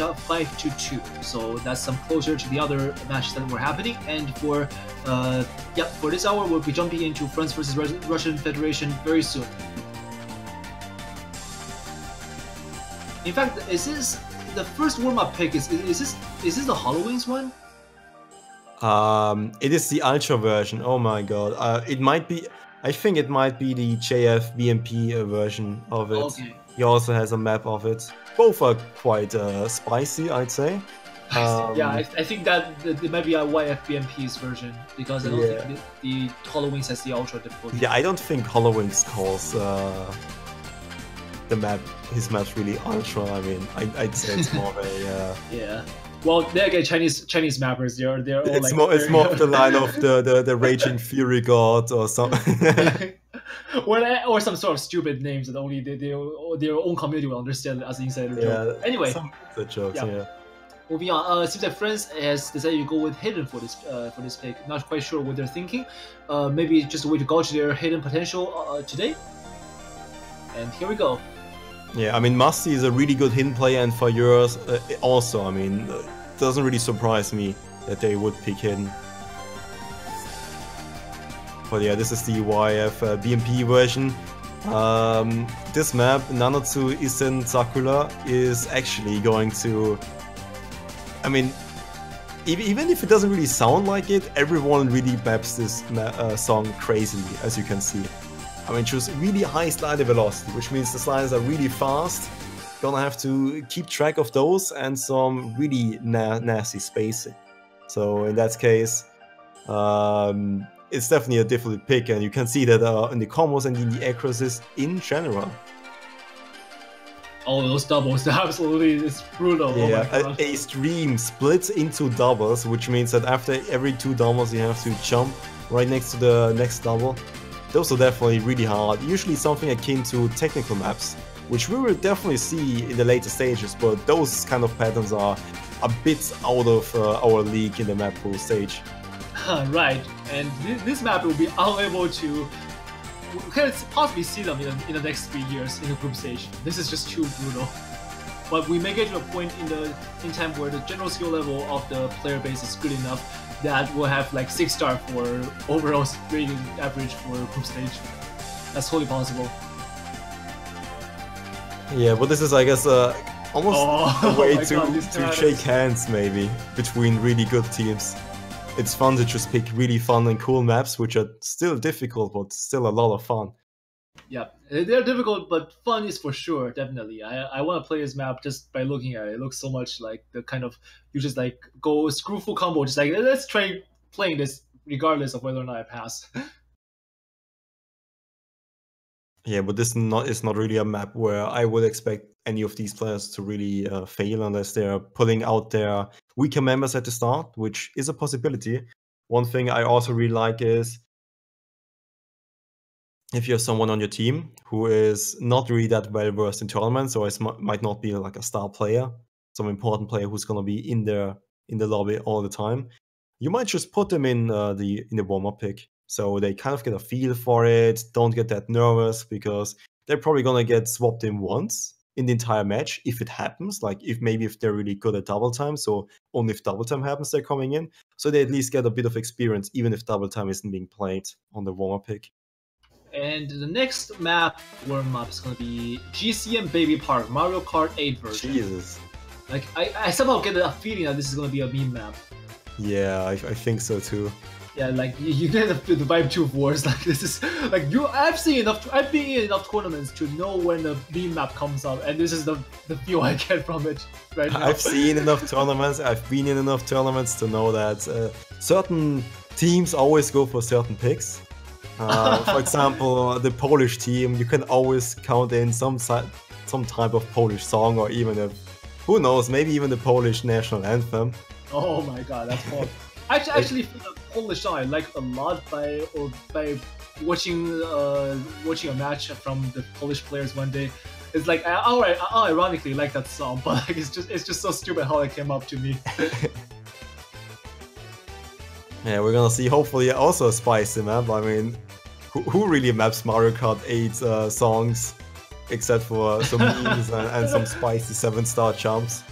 matchup 5-2. So that's some closer to the other matches that were happening. And for for this hour, we'll be jumping into France versus Russian Federation very soon. In fact, is this the first warm-up pick? Is this the HoloWings one? It is the Ultra version. Oh my god! It might be. I think it might be the JF BMP version of it. Okay. He also has a map of it. Both are quite spicy, I'd say. Yeah, I think that it might be a YFBMP's version because I don't think the HoloWings has the ultra difficulty. Yeah, I don't think HoloWings calls his map's really ultra. I mean, I'd say it's more of a yeah. Well, they get Chinese mappers. They're all it's like it's more of the line of the Raging Fury God or something. or some sort of stupid names that only their own community will understand as an insider joke. Anyway, the jokes. Yeah. Moving on, seems like France has decided to go with Hidden for this pick. Not quite sure what they're thinking. Maybe just a way to gauge their hidden potential today. And here we go. Yeah, I mean, Musty is a really good hidden player, and for yours also, I mean, it doesn't really surprise me that they would pick Hidden. But yeah, this is the YF BMP version. This map, Nanatsu Isen Sakura, is actually going to... I mean, even if it doesn't really sound like it, everyone really maps this song crazily, as you can see. I mean, choose really high slider velocity, which means the sliders are really fast. Gonna have to keep track of those and some really nasty spacing. So in that case, it's definitely a difficult pick, and you can see that in the combos and in the accuracies in general. Oh, those doubles, absolutely, it's brutal. Yeah, oh a stream splits into doubles, which means that after every 2 doubles you have to jump right next to the next double. Those are definitely really hard, usually something akin to technical maps, which we will definitely see in the later stages, but those kind of patterns are a bit out of our league in the map pool stage. Right, and this map will be unable to... We can possibly see them in the next 3 years in the group stage. This is just too brutal. But we may get to a point in time where the general skill level of the player base is good enough that we'll have like 6-star for overall rating average for group stage. That's totally possible. Yeah, but this is, I guess, almost a way to shake hands maybe between really good teams. It's fun to just pick really fun and cool maps, which are still difficult, but still a lot of fun. Yeah, they're difficult, but fun is for sure, definitely. I want to play this map just by looking at it. It looks so much like the kind of, you just like go screw full combo, just like, let's try playing this regardless of whether or not I pass. Yeah, but this is not really a map where I would expect any of these players to really fail unless they're pulling out their weaker members at the start, which is a possibility. One thing I also really like is if you have someone on your team who is not really that well versed in tournaments, or might not be like a star player, some important player who's gonna be in the lobby all the time, you might just put them in the warm-up pick, so they kind of get a feel for it, don't get that nervous, because they're probably gonna get swapped in once in the entire match if it happens. Like if they're really good at double time, so only if double time happens they're coming in, so they at least get a bit of experience even if double time isn't being played on the warm-up pick. And the next map warm-up is going to be GCM Baby Park, Mario Kart 8 version. Jesus. Like, I somehow get a feeling that this is going to be a meme map. Yeah, I think so too. Yeah, like, you get the vibe too of wars. Like, this is, like, I've been in enough tournaments to know when the meme map comes up, and this is the feel I get from it right now. I've seen enough tournaments, I've been in enough tournaments to know that certain teams always go for certain picks. For example, the Polish team, you can always count in some type of Polish song, or even who knows, maybe even the Polish national anthem. Oh my god, that's cool. I actually feel the Polish song I like a lot by watching a match from the Polish players one day. It's like I ironically like that song, but like, it's just so stupid how it came up to me. Yeah, we're gonna see hopefully also a spicy map. I mean, who really maps Mario Kart 8 songs except for some memes and some spicy 7-star jumps?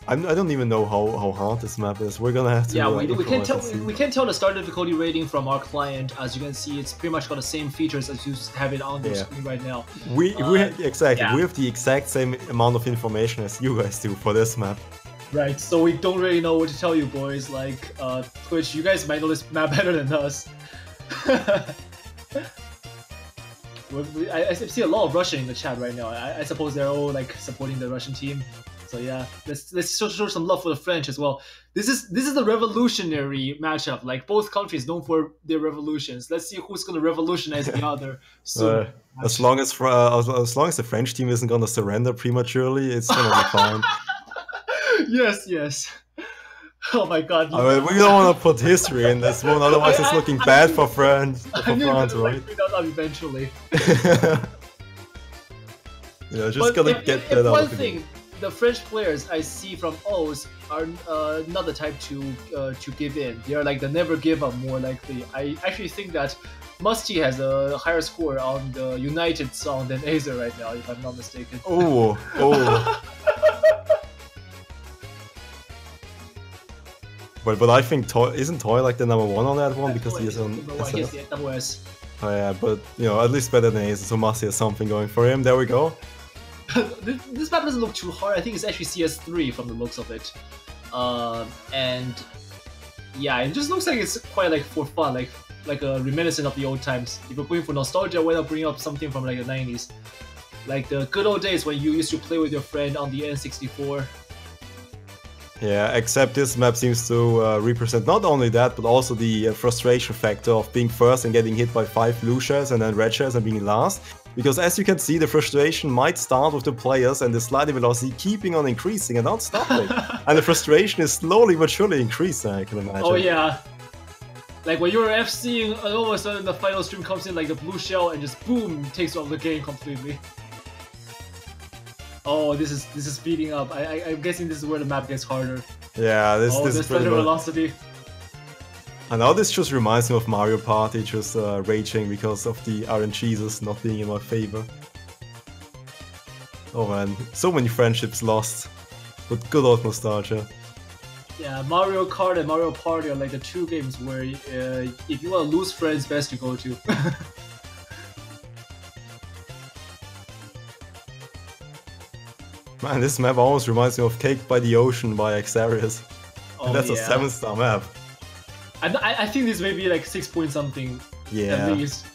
I don't even know how hard this map is. We're gonna have to. Yeah, we can't tell the start difficulty rating from our client. As you can see, it's pretty much got the same features as you have it on the screen right now. Exactly. We have the exact same amount of information as you guys do for this map. Right, so we don't really know what to tell you, boys. Like, Twitch, you guys might know this map better than us. I see a lot of Russian in the chat right now. I suppose they're all like supporting the Russian team. So yeah, let's show some love for the French as well. This is the revolutionary matchup. Like both countries known for their revolutions. Let's see who's gonna revolutionize the other soon. As long as the French team isn't gonna surrender prematurely, it's gonna be fine. Yes. Oh my God! I mean, we don't want to put history in this one, otherwise it's looking bad for France. Right? Eventually. Yeah, just gonna get that out. One thing, the French players I see from O's are not the type to give in. They are like the never give up more likely. I actually think that Musty has a higher score on the United song than Azer right now, if I'm not mistaken. Oh. But I think isn't Toy like the number 1 on that one because he is on SS? Oh yeah, but you know, at least better than Ace, so Masi has something going for him. There we go. This map doesn't look too hard. I think it's actually CS3 from the looks of it. And yeah, it just looks like it's quite like for fun, like a reminiscent of the old times. If you're going for nostalgia, why not bring up something from like the 90s? Like the good old days when you used to play with your friend on the N64. Yeah, except this map seems to represent not only that, but also the frustration factor of being first and getting hit by 5 blue shells and then red shells and being last. Because as you can see, the frustration might start with the players and the sliding velocity keeping on increasing and not stopping. And the frustration is slowly but surely increasing, I can imagine. Oh yeah. Like when you're FCing and all of a sudden the final stream comes in like the blue shell and just boom, takes off the game completely. Oh, this is speeding up. I'm guessing this is where the map gets harder. Yeah, this is pretty velocity. And now this just reminds me of Mario Party, just raging because of the RNGs not being in my favor. Oh man, so many friendships lost. But good old nostalgia. Yeah, Mario Kart and Mario Party are like the 2 games where if you want to lose friends, best to go to. Man, this map almost reminds me of Cake by the Ocean by Xarius. Oh, and that's a 7-star map. I think this may be like 6 point something. Yeah. At least.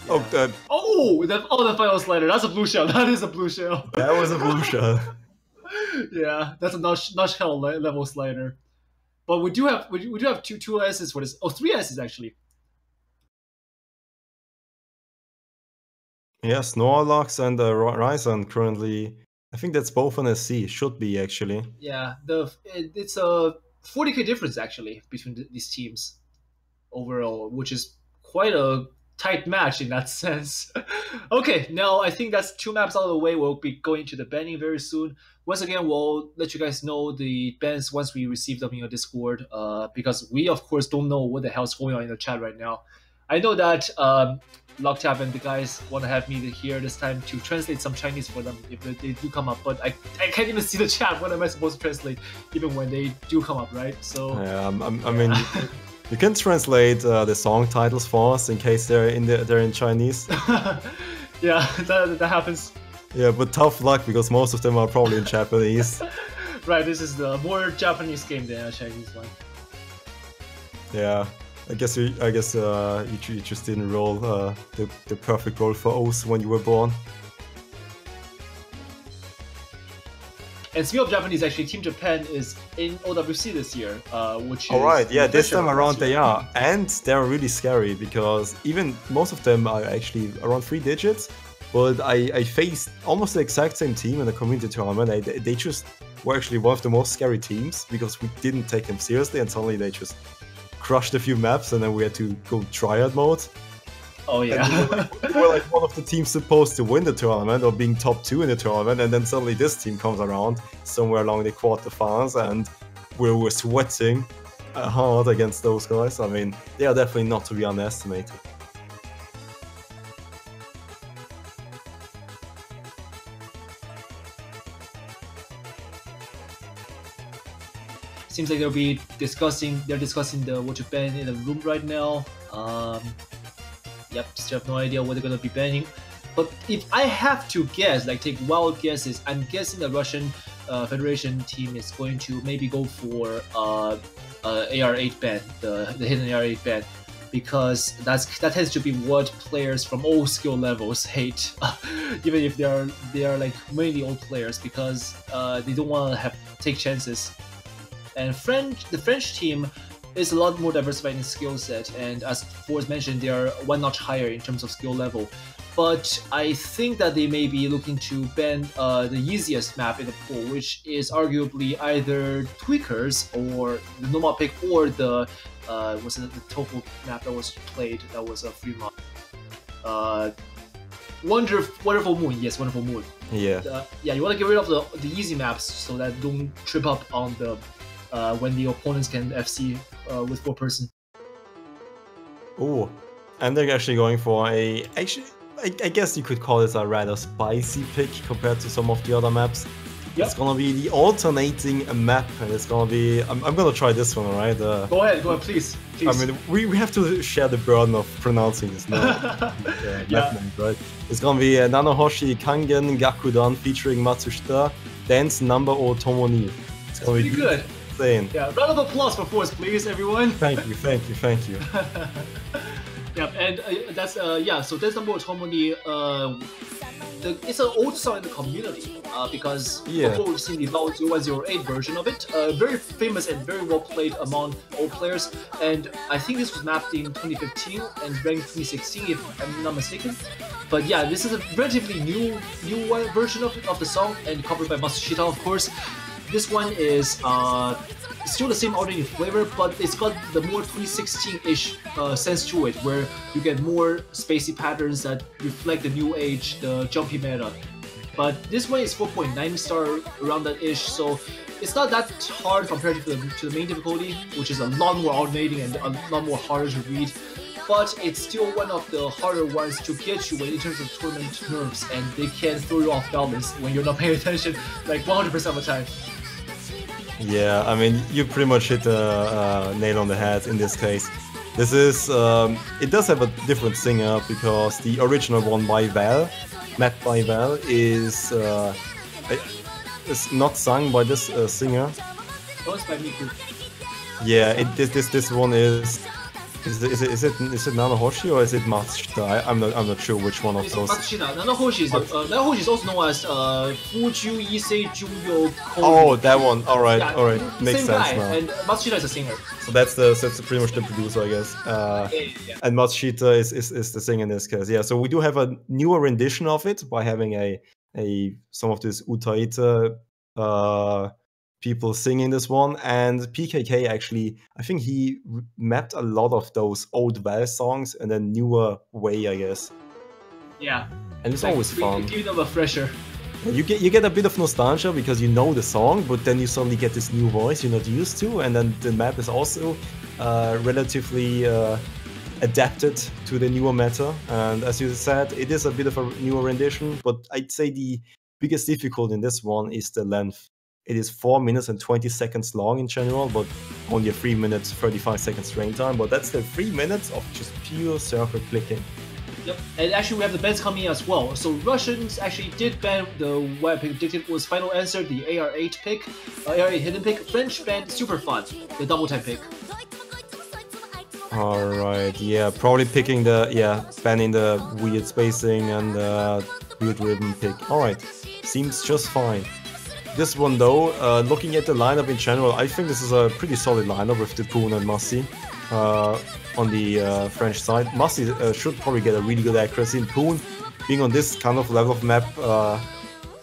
Yeah. The final slider. That's a blue shell. That is a blue shell. That was a blue shell. Yeah, that's a nutshell level slider. But we do have two S's for this. Oh, 3 S's actually. Yeah, Snorlax and Ryzen currently. I think that's both on SC. Should be actually. Yeah, it's a 40k difference actually between these teams overall, which is quite a tight match in that sense. Okay, now I think that's 2 maps out of the way. We'll be going to the banning very soon. Once again, we'll let you guys know the bans once we receive them in your Discord, because we of course don't know what the hell's going on in the chat right now. I know that Locktap and the guys want to have me here this time to translate some Chinese for them if they do come up, but I can't even see the chat. What am I supposed to translate even when they do come up, right? So yeah, I mean, you can translate the song titles for us in case they're in Chinese. Yeah, that happens. Yeah, but tough luck because most of them are probably in Japanese. Right, this is the more Japanese game than a Chinese one. Yeah. I guess you just didn't roll the perfect roll for O's when you were born. And speaking of Japanese, actually, Team Japan is in OWC this year, which is... Alright, yeah, this time around they are. And they're really scary because even most of them are actually around 3 digits. But I faced almost the exact same team in the community tournament. They just were actually one of the most scary teams because we didn't take them seriously and suddenly they just crushed a few maps and then we had to go triad mode. Oh yeah. We were like one of the teams supposed to win the tournament or being top 2 in the tournament, and then suddenly this team comes around somewhere along the quarterfinals and we were sweating hard against those guys. I mean, they are definitely not to be underestimated. Seems like they're discussing the what to ban in the room right now. Yep, still have no idea what they're gonna be banning. But if I have to guess, like take wild guesses, I'm guessing the Russian Federation team is going to maybe go for AR8 ban, the hidden AR8 ban, because that tends to be what players from all skill levels hate, even if they are like mainly old players, because they don't want to take chances. And the French team is a lot more diversified in skill set, and as Forrest mentioned, they are one notch higher in terms of skill level. But I think that they may be looking to ban the easiest map in the pool, which is arguably either Tweakers or the normal pick, or the was it the TOEFL map that was played that was a free mod. Wonderful Moon, yes, Wonderful Moon. Yeah. Yeah, you want to get rid of the easy maps so that don't trip up on the when the opponents can FC with 4-person. Oh, and they're actually going for I guess you could call it a rather spicy pick compared to some of the other maps. Yep. It's gonna be the alternating map, and it's gonna be. I'm gonna try this one, alright? Go ahead, please. I mean, we have to share the burden of pronouncing this now. Yeah. Name, right? It's gonna be Nanohoshi Kangen Gakudan featuring Matsushita, Dance Number O Tomoni. It's gonna be good. Insane. Yeah, round of applause for Force, please, everyone. Thank you. Yeah, and that's yeah. So Dance Number O Tomoni. It's an old song in the community because before we've seen the Valve 0108 version of it, very famous and very well played among old players. And I think this was mapped in 2015 and ranked 2016, if I'm not mistaken. But yeah, this is a relatively new version of the song, and covered by Matsushita, of course. This one is still the same alternative flavor, but it's got the more 2016-ish sense to it, where you get more spacey patterns that reflect the new age, the jumpy meta. But this one is 4.9 star, around that ish, so it's not that hard compared to the main difficulty, which is a lot more alternating and a lot more harder to read. But it's still one of the harder ones to get you in terms of tournament nerves, and they can throw you off balance when you're not paying attention, like 100% of the time. Yeah, I mean, you pretty much hit the nail on the head in this case. This is, it does have a different singer, because the original one by Val, mapped by Val, is not sung by this singer. Oh, it's by Miku. Yeah, this one is it Nanohoshi or is it Matsushita? I'm not sure which one of those. Matsushita. Nanohoshi is also known as Fuju Issei Junyo Koyu. Oh, that one. All right, makes sense guy. now. And Matsushita is a singer. So that's pretty much the producer, I guess. Yeah. And Matsushita is the singer in this case. Yeah. So we do have a newer rendition of it by having some of this Utaita people singing this one, and PKK actually, I think he mapped a lot of those old Val songs in a newer way, I guess. Yeah, and it's always fun. Give them a fresher. You get a bit of nostalgia because you know the song, but then you suddenly get this new voice you're not used to, and then the map is also relatively adapted to the newer meta. And as you said, it is a bit of a newer rendition, but I'd say the biggest difficulty in this one is the length. It is 4 minutes and 20 seconds long in general, but only a 3 minutes 35 seconds train time. But that's the 3 minutes of just pure circle clicking. Yep, and actually we have the bans coming in as well. So Russians actually did ban the what I predicted was final answer, the AR8 pick, AR8 hidden pick. French banned Super Fun, the double time pick. Alright, yeah, probably banning the weird spacing and weird ribbon pick. Alright, seems just fine. This one though, looking at the lineup in general, I think this is a pretty solid lineup with Poon and Massy on the French side. Massy should probably get a really good accuracy, and Poon, being on this kind of level of map,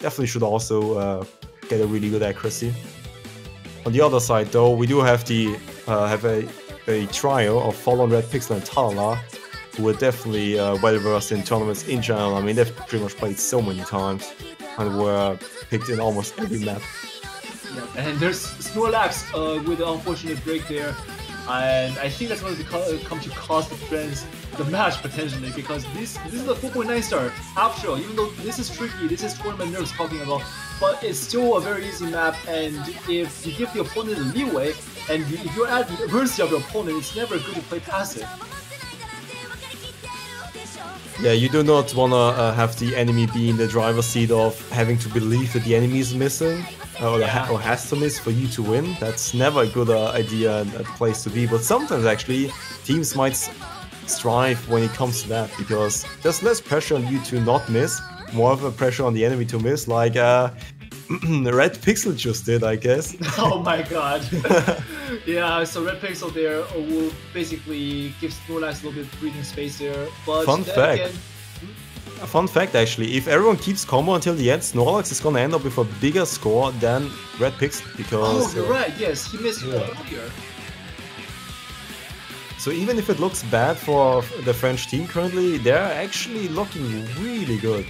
definitely should also get a really good accuracy. On the other side though, we do have a trio of Fallen Red, Pixel and Talala, who are definitely well versed in tournaments in general. I mean, they've pretty much played so many times and were picked in almost every map. Yeah, and there's Snorlax with the unfortunate break there, and I think that's going to come to cost the Friends the match potentially, because this is a 4.9 star. After all, even though this is tricky, this is tournament nerves talking about, but it's still a very easy map, and if you give the opponent a leeway, and if you're at the mercy of your opponent, it's never good to play passive. Yeah, you do not want to have the enemy be in the driver's seat of having to believe that the enemy is missing or has to miss for you to win. That's never a good idea and a place to be. But sometimes actually teams might strive when it comes to that, because there's less pressure on you to not miss, more of a pressure on the enemy to miss, like Red Pixel just did, I guess. Oh my god. Yeah, so Red Pixel there will basically give Snorlax a little bit of breathing space there. But Fun fact. Fun fact actually, if everyone keeps combo until the end, Snorlax is gonna end up with a bigger score than Red Pixel, because... Oh, you're right, yes, he missed earlier. So even if it looks bad for the French team currently, they're actually looking really good.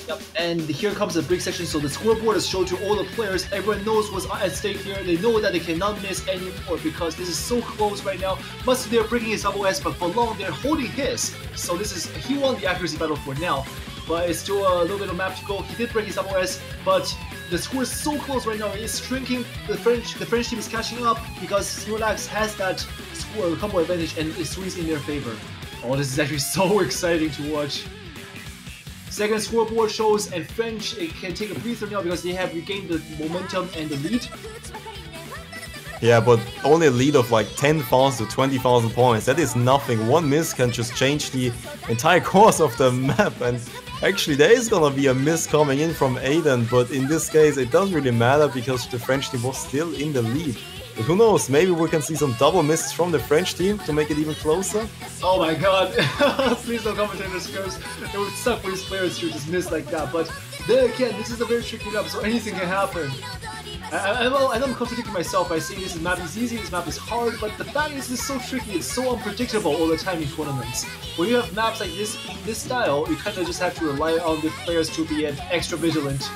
Yep, and here comes the big section. So the scoreboard is shown to all the players. Everyone knows what's at stake here. They know that they cannot miss anymore because this is so close right now. Musty they're breaking his double S, but for long they're holding his. So this is, he won the accuracy battle for now, but it's still a little bit of map to go. He did break his double S, but the score is so close right now. It's shrinking. The French team is catching up because Snorlax has that score combo advantage, and it swings in their favor. Oh, this is actually so exciting to watch. Second scoreboard shows, and French can take a breather now because they have regained the momentum and the lead. Yeah, but only a lead of like 10,000 to 20,000 points. That is nothing. One miss can just change the entire course of the map. And actually there is gonna be a miss coming in from Aiden, but in this case it doesn't really matter because the French team was still in the lead. But who knows, maybe we can see some double misses from the French team to make it even closer. Oh my god, please don't commentators, because it would suck for these players to just miss like that. But then again, this is a very tricky map, so anything can happen. I know I'm contradicting myself by saying this map is easy, this map is hard, but the fact is it's so tricky, it's so unpredictable all the time in tournaments. When you have maps like this in this style, you kind of just have to rely on the players to be extra vigilant.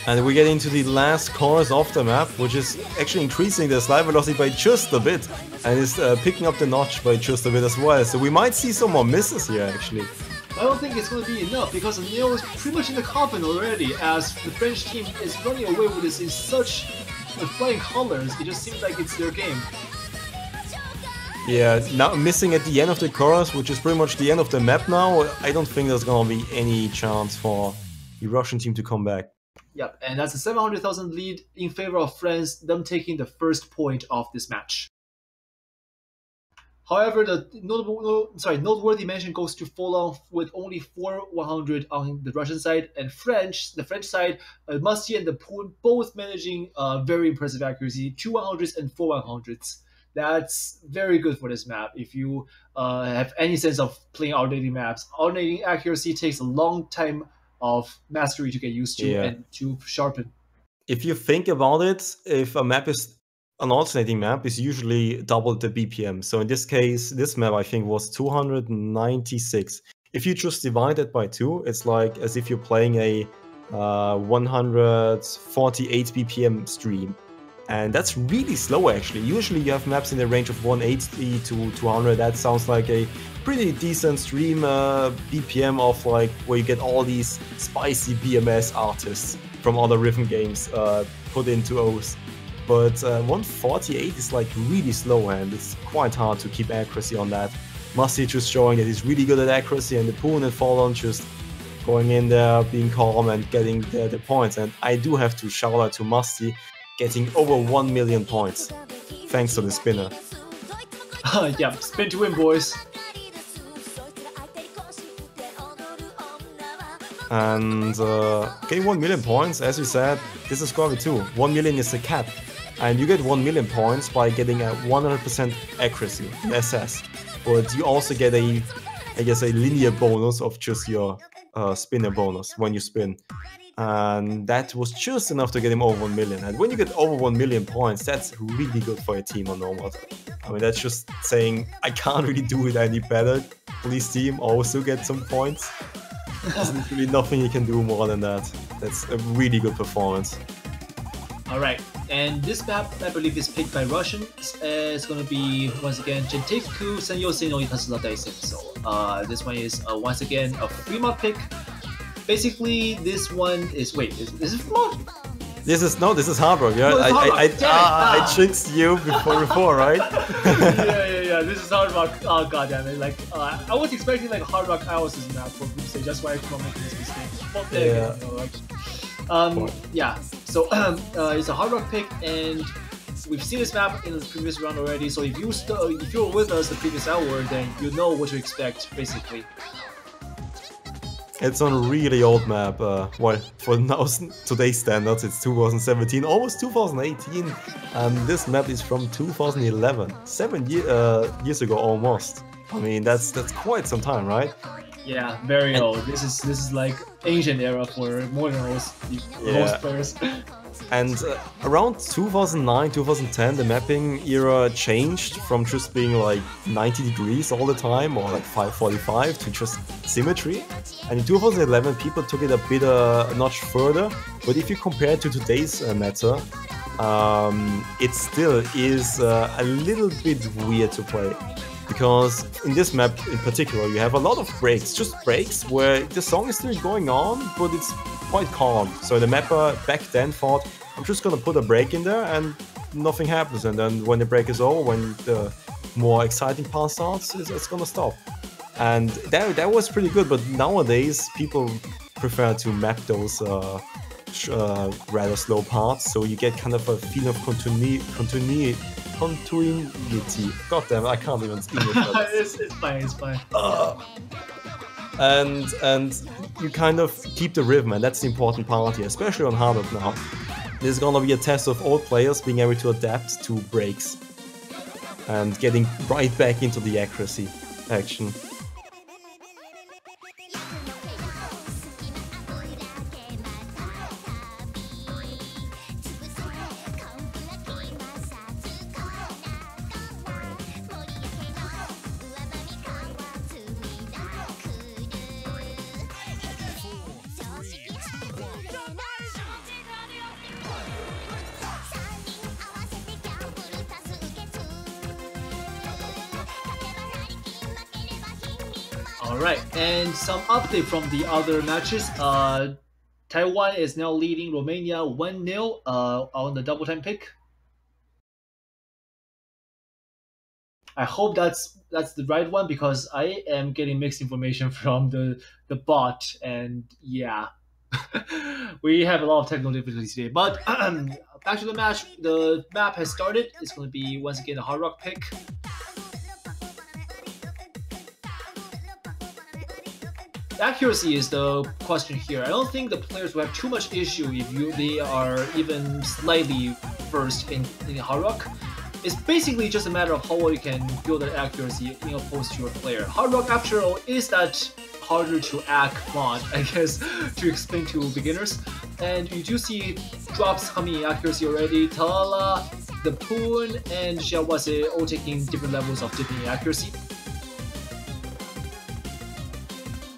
And we get into the last course of the map, which is actually increasing the slide velocity by just a bit, and is picking up the notch by just a bit as well. So we might see some more misses here actually. I don't think it's going to be enough because Neo is pretty much in the coffin already, as the French team is running away with this in such flying colors. It just seems like it's their game. Yeah, now missing at the end of the chorus, which is pretty much the end of the map now, I don't think there's going to be any chance for the Russian team to come back. Yep, and that's a 700,000 lead in favor of France, them taking the first point of this match. However, the noteworthy mention goes to Folon with only 4,100 on the Russian side, and the French side, Musty and the Poon both managing very impressive accuracy, 2 100s and 4 100s. That's very good for this map. If you have any sense of playing alternating maps, alternating accuracy takes a long time of mastery to get used to and to sharpen. If you think about it, if a map is an alternating map, is usually double the BPM. So in this case, this map I think was 296. If you just divide it by 2, it's like as if you're playing a 148 BPM stream. And that's really slow actually. Usually you have maps in the range of 180 to 200. That sounds like a pretty decent stream BPM of like where you get all these spicy BMS artists from other rhythm games put into O's. But 148 is like really slow and it's quite hard to keep accuracy on that. Musty just showing that he's really good at accuracy, and the Poon and Fallon just going in there, being calm and getting the points. And I do have to shout out to Musty, getting over 1 million points, thanks to the spinner. Yeah, spin to win, boys. And getting 1 million points, as you said, this is Scoreboard 2. 1 million is the cap. And you get 1 million points by getting a 100% accuracy, SS. But you also get a linear bonus of just your spinner bonus when you spin. And that was just enough to get him over 1 million. And when you get over 1 million points, that's really good for a team on normal. I mean, that's just saying, I can't really do it any better. Please team, also get some points. There's literally nothing you can do more than that. That's a really good performance. Alright, and this map, I believe, is picked by Russians. It's gonna be, once again, Genteku Senyosei no Itasura Daisen. So, this one is, once again, a Fremont pick. Basically, this one is is it from? This is Hardrock. Yeah, No, it's Hardrock. I tricked you before, right? yeah. This is Hardrock. Oh god damn it! Like I was expecting like Hardrock Alice's map for group stage. That's why I keep on making this mistake. Well, there you go, right? Yeah. So it's a Hardrock pick, and we've seen this map in the previous round already. So if you were with us the previous hour, then you know what to expect basically. It's on a really old map. Well, for now today's standards, it's 2017, almost 2018, and this map is from 2011, 7 years ago almost. I mean, that's quite some time, right? Yeah, very old. This is like ancient era for more than most players. And around 2009, 2010, the mapping era changed from just being like 90 degrees all the time, or like 545, to just symmetry. And in 2011, people took it a bit a notch further. But if you compare it to today's meta, it still is a little bit weird to play. Because in this map in particular, you have a lot of breaks, just breaks where the song is still going on, but it's quite calm. So the mapper back then thought, I'm just gonna put a break in there and nothing happens. And then when the break is over, when the more exciting part starts, it's gonna stop. And that was pretty good, but nowadays people prefer to map those rather slow parts, so you get kind of a feeling of continuity. God damn it, I can't even English. It's fine. And you kind of keep the rhythm, and that's the important part here, especially on Hardrock now. This is gonna be a test of all players being able to adapt to breaks and getting right back into the accuracy action. Alright, and some update from the other matches. Taiwan is now leading Romania 1-0 on the double time pick. I hope that's the right one, because I am getting mixed information from the bot, and yeah. We have a lot of technical difficulties today. But back to the match. The map has started. It's going to be once again a Hardrock pick. Accuracy is the question here. I don't think the players will have too much issue if they are even slightly first in Hardrock. It's basically just a matter of how well you can build that accuracy in opposed to your player. Hardrock, after all, is that harder to act mod, I guess, to explain to beginners. And you do see drops coming in accuracy already. Talala, the Poon, and Xiaowase all taking different levels of dipping in accuracy.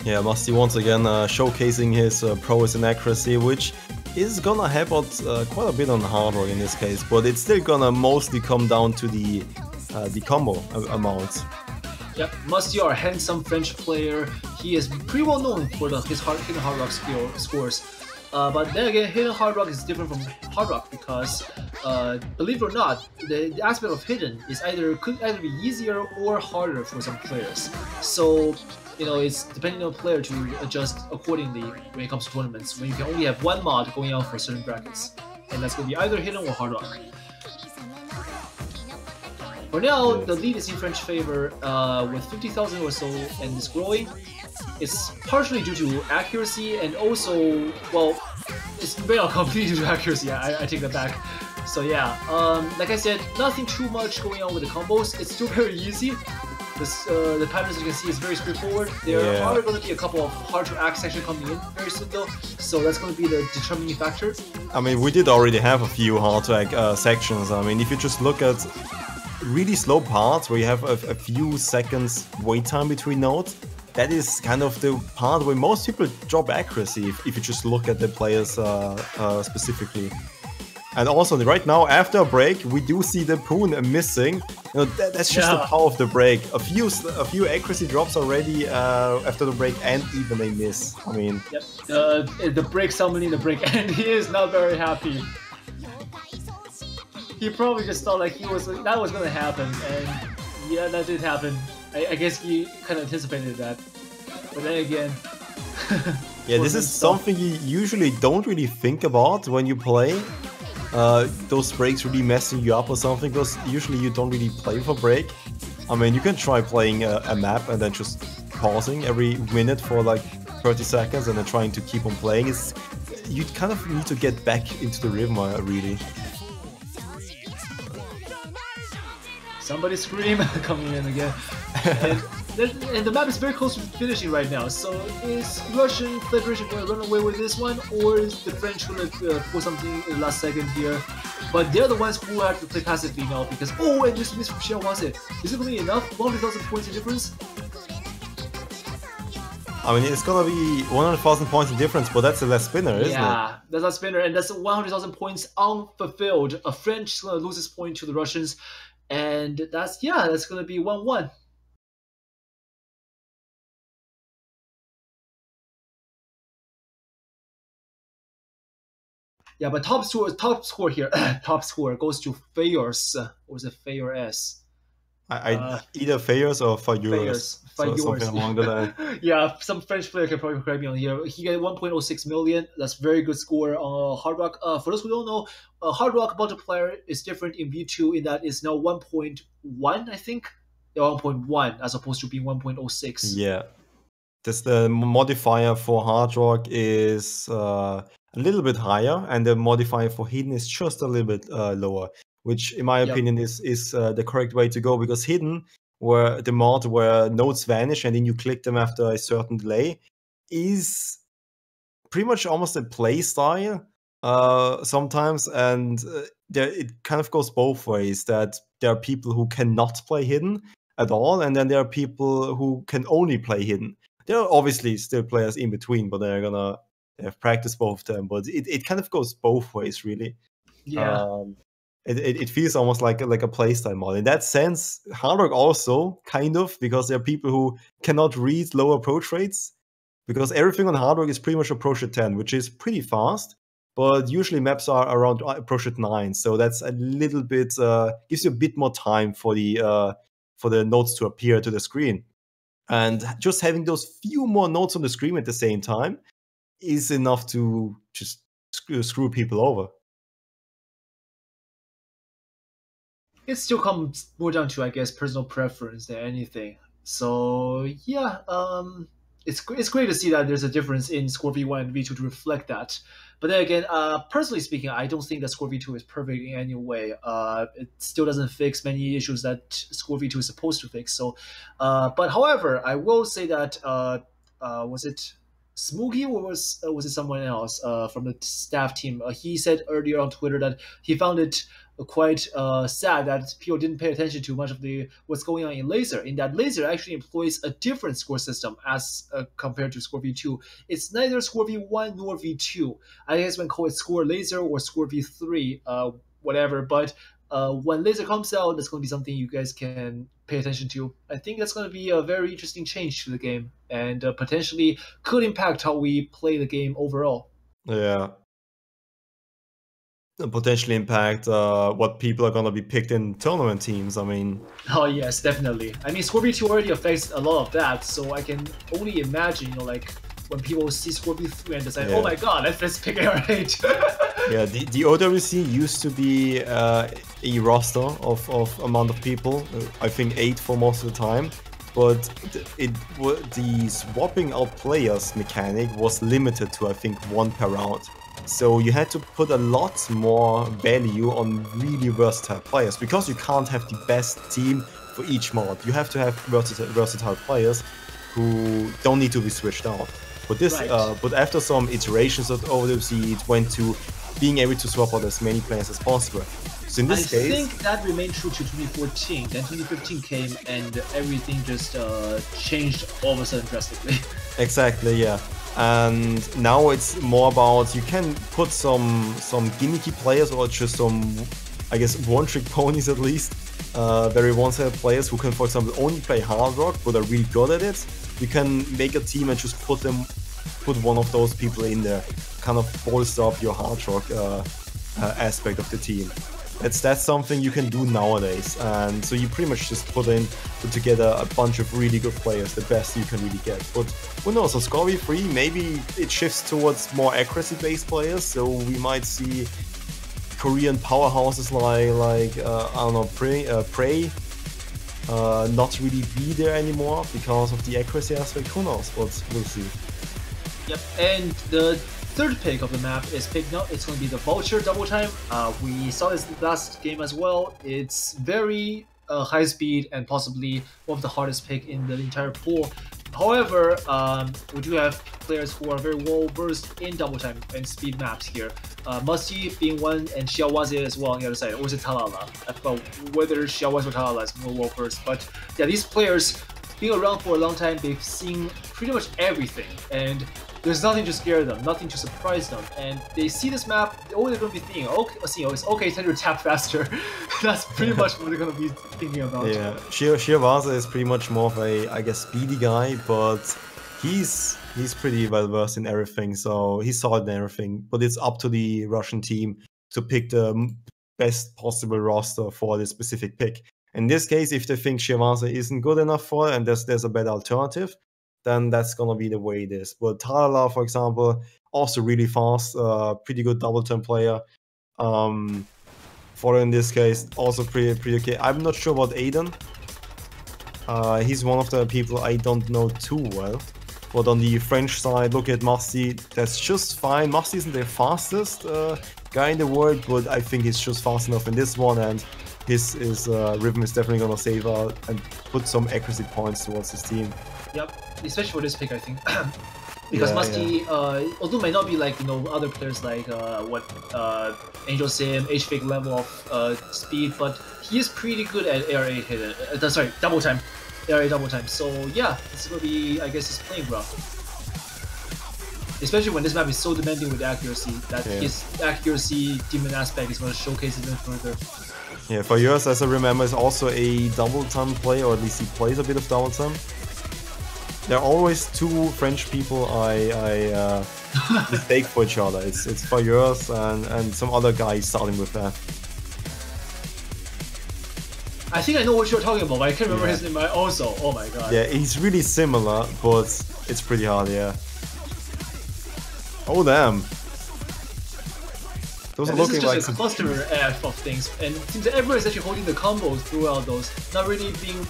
Yeah, Musty once again showcasing his prowess in accuracy, which is gonna help out quite a bit on Hardrock in this case, but it's still gonna mostly come down to the combo amount. Yep, Musty, our handsome French player, he is pretty well known for his hidden Hardrock scores. But then again, hidden Hardrock is different from Hardrock because, believe it or not, the aspect of hidden is could either be easier or harder for some players. So, you know, it's depending on the player to adjust accordingly when it comes to tournaments, when you can only have one mod going out for certain brackets. And that's going to be either hidden or Hardrock. For now, the lead is in French favor with 50,000 or so, and it's growing. It's partially due to accuracy, and also, well, it's very completely due to accuracy. I take that back. So yeah, like I said, nothing too much going on with the combos. It's still very easy. The patterns you can see is very straightforward. There are going to be a couple of hard to act sections coming in very soon though, so that's going to be the determining factor. I mean, we did already have a few hard to act sections. I mean, if you just look at really slow parts where you have a few seconds wait time between notes, that is kind of the part where most people drop accuracy if you just look at the players specifically. And also, right now, after a break, we do see the Poon missing. You know, that's just the power of the break. A few accuracy drops already after the break, and even a miss. I mean, yep. The break summoning the break, and he is not very happy. He probably just thought like that was gonna happen, and yeah, that did happen. I guess he kind of anticipated that, but then again. Yeah, this is something you usually don't really think about when you play. Those breaks really messing you up or something, because usually you don't really play for break. I mean, you can try playing a map and then just pausing every minute for like 30 seconds and then trying to keep on playing. You kind of need to get back into the rhythm, really. Somebody scream coming in again. And the map is very close to finishing right now, so is Russian Federation going to run away with this one, or is the French going to pull something in the last second here? But they're the ones who have to play passively now, because and this miss from Shell was it. Is it going to be enough? 100,000 points in difference? I mean, it's going to be 100,000 points in difference, but that's a less spinner, isn't it? Yeah, that's a spinner, and that's 100,000 points unfulfilled. A French is going to lose this point to the Russians, and that's going to be 1-1. Yeah, but top score here, top score goes to Fayors, or is it Fayors? Either Fayors or Fayors. So something along the line. Yeah, some French player can probably correct me on here. He got 1.06 million. That's very good score on Hardrock. For those who don't know, Hardrock multiplier is different in V2 in that it's now 1.1, I think. Yeah, 1.1 as opposed to being 1.06. Yeah. The modifier for Hardrock is a little bit higher, and the modifier for Hidden is just a little bit lower, which in my opinion is the correct way to go, because Hidden, where the mod where nodes vanish and then you click them after a certain delay, is pretty much almost a play style sometimes, and it kind of goes both ways, that there are people who cannot play Hidden at all, and then there are people who can only play Hidden. There are obviously still players in between, but they're gonna have practiced both of them. But it kind of goes both ways, really. Yeah. It feels almost like a playstyle mod. In that sense, Hardrock also, kind of, because there are people who cannot read low approach rates, because everything on Hardrock is pretty much approach at 10, which is pretty fast, but usually maps are around approach at 9, so that's a little bit, gives you a bit more time for the nodes to appear to the screen. And just having those few more nodes on the screen at the same time is enough to just screw people over. It still comes more down to, I guess, personal preference than anything. So yeah, it's great to see that there's a difference in Score V1 and V2 to reflect that. But then again, personally speaking, I don't think that Score V2 is perfect in any way. It still doesn't fix many issues that Score V2 is supposed to fix. So, but however, I will say that was it Smoogie or was it someone else from the staff team? He said earlier on Twitter that he found it quite sad that people didn't pay attention to much of what's going on in Laser. In that Laser actually employs a different score system as compared to Score V2. It's neither Score V1 nor V2. I guess we can call it Score Laser or Score V3, whatever. But when Laser comes out, that's going to be something you guys can pay attention to. I think that's going to be a very interesting change to the game, and potentially could impact how we play the game overall. Yeah. Potentially impact what people are going to be picked in tournament teams. I mean, oh yes, definitely. I mean, Score V2 already affects a lot of that, so I can only imagine, like when people see Score V3 and decide, oh my god, let's pick AR8. Yeah, the OWC used to be a roster of amount of people. I think 8 for most of the time. But the swapping out players mechanic was limited to, I think, 1 per round. So you had to put a lot more value on really versatile players, because you can't have the best team for each mod. You have to have versatile players who don't need to be switched out. But this, but after some iterations of OWC, it went to being able to swap out as many players as possible. So in this case, I think that remained true to 2014. Then 2015 came and everything just changed all of a sudden drastically. Exactly, yeah. And now it's more about you can put some gimmicky players or just some, I guess, one-trick ponies at least. Very one-sided players who can, for example, only play Hardrock but are really good at it. You can make a team and just put one of those people in there, kind of bolster up your Hardrock aspect of the team. That's something you can do nowadays, and so you pretty much just put together a bunch of really good players, the best you can really get. But who knows? So Scoreboard 3, maybe it shifts towards more accuracy-based players, so we might see Korean powerhouses like I don't know, Prey not really be there anymore because of the accuracy aspect. Who knows? But we'll see. Yep, and the third pick of the map is picked up. It's going to be the Vulture Double Time. We saw this last game as well. It's very high speed and possibly one of the hardest pick in the entire pool. However, we do have players who are very well versed in double time and speed maps here. Musty being one, and Xiaowazi as well on the other side, or is it Talala? I forgot whether Xiaowazi or Talala is more well versed. But yeah, these players being around for a long time, they've seen pretty much everything, and there's nothing to scare them, nothing to surprise them, and they see this map, all they're going to be thinking, okay, tend to tap faster. That's pretty much what they're going to be thinking about. Yeah, Xiaowazi is pretty much more of a, I guess, speedy guy, but he's pretty well versed in everything, so he's solid in everything. But it's up to the Russian team to pick the best possible roster for this specific pick. In this case, if they think Xiaowazi isn't good enough for it and there's a better alternative, then that's gonna be the way it is. But Talala, for example, also really fast, pretty good double turn player. For in this case, also pretty okay. I'm not sure about Aiden. He's one of the people I don't know too well. But on the French side, look at Musty. That's just fine. Musty isn't the fastest guy in the world, but I think he's just fast enough in this one, and his rhythm is definitely gonna save out and put some accuracy points towards his team. Yep, especially for this pick, I think. Because Musty, although might not be like, other players like Angel Sim, H-Fake level of speed, but he is pretty good at ARA hit. Sorry, double time. ARA double time. So yeah, this is going to be, I guess, his playing ground. Especially when this map is so demanding with accuracy, that his accuracy demon aspect is going to showcase even further. Yeah, for yours, as I remember, is also a double time player, or at least he plays a bit of double time. There are always two French people I mistake for each other. It's Fayeurs and some other guy starting with that. I think I know what you're talking about, but I can't remember his name also. Oh my god. Yeah, he's really similar, but it's pretty hard, yeah. Oh damn. Those are looking like a cluster of things, and it seems that everyone is actually holding the combos throughout those, not really being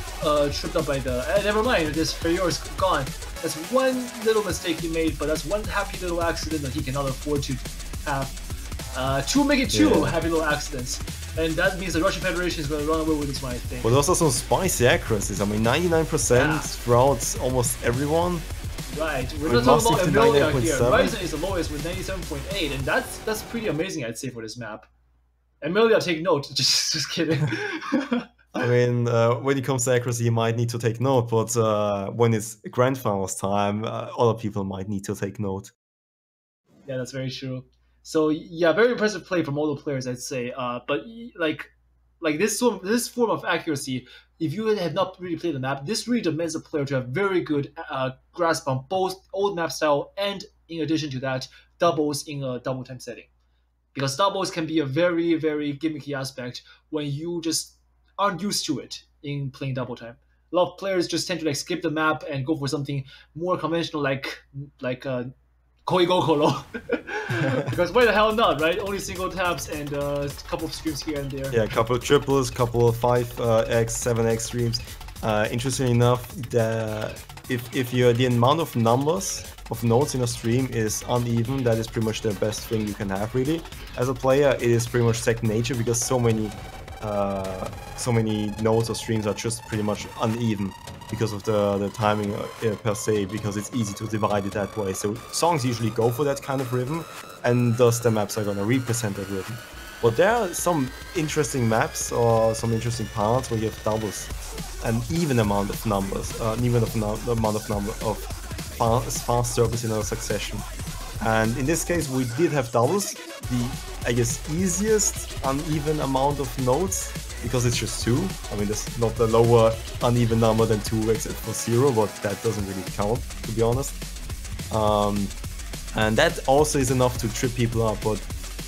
tripped up by the. Never mind, this Ferrier is gone. That's one little mistake he made, but that's one happy little accident that he cannot afford to have. Two make it two happy little accidents, and that means the Russian Federation is going to run away with this one, I think. But those are some spicy accuracies. I mean, 99% throughout almost everyone. Right, we're not talking about Amelia here. Ryzen is the lowest with 97.8, and that's pretty amazing, I'd say, for this map. Amelia, take note. Just kidding. I mean, when it comes to accuracy, you might need to take note, but when it's grand finals time, other people might need to take note. Yeah, that's very true. So yeah, very impressive play from all the players, I'd say. But like this form of accuracy, if you have not really played the map, this really demands a player to have very good grasp on both old map style and, in addition to that, doubles in a double time setting. Because doubles can be a very, very gimmicky aspect when you just aren't used to it in playing double time. A lot of players just tend to skip the map and go for something more conventional like Koi Go Kolo. Because why the hell not, right? Only single taps and a couple of streams here and there. Yeah, a couple of triples, couple of 5x, 7x streams. Interestingly enough, if the amount of numbers of nodes in a stream is uneven, that is pretty much the best thing you can have, really. As a player, it is pretty much second nature because so many nodes or streams are just pretty much uneven because of the timing per se, because it's easy to divide it that way. So songs usually go for that kind of rhythm, and thus the maps are gonna represent that rhythm. But there are some interesting maps or some interesting parts where you have doubles, an even amount of numbers, an even amount of fast circles in a succession. And in this case, we did have doubles. The, I guess, easiest uneven amount of notes, because it's just 2. I mean, there's not a lower uneven number than 2 except for 0, but that doesn't really count, to be honest. And that also is enough to trip people up, but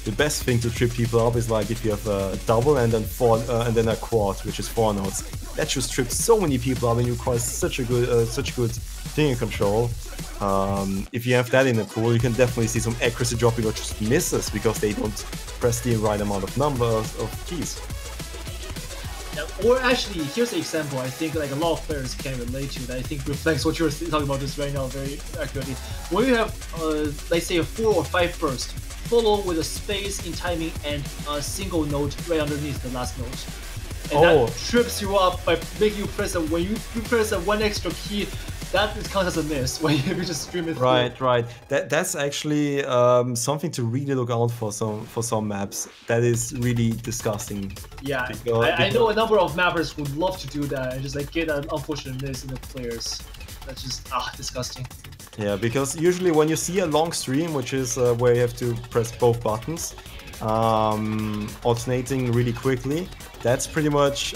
the best thing to trip people up is like if you have a double and then and then a quad, which is 4 notes. That just trips so many people up and you require such good finger control. If you have that in the pool, you can definitely see some accuracy dropping or just misses because they don't press the right amount of numbers of keys. Yeah, or actually, here's an example I think like a lot of players can relate to that I think reflects what you're talking about this right now very accurately. When you have, let's say, a 4 or 5 burst, followed with a space in timing and a single note right underneath the last note. And that trips you up by making you press when you press a 1 extra key, that counts as a miss when you just stream it through. Right. That's actually something to really look out for some maps. That is really disgusting. Yeah, I know a number of mappers would love to do that and just like get an unfortunate miss in the players. That's just disgusting. Yeah, because usually when you see a long stream, which is where you have to press both buttons, alternating really quickly, that's pretty much,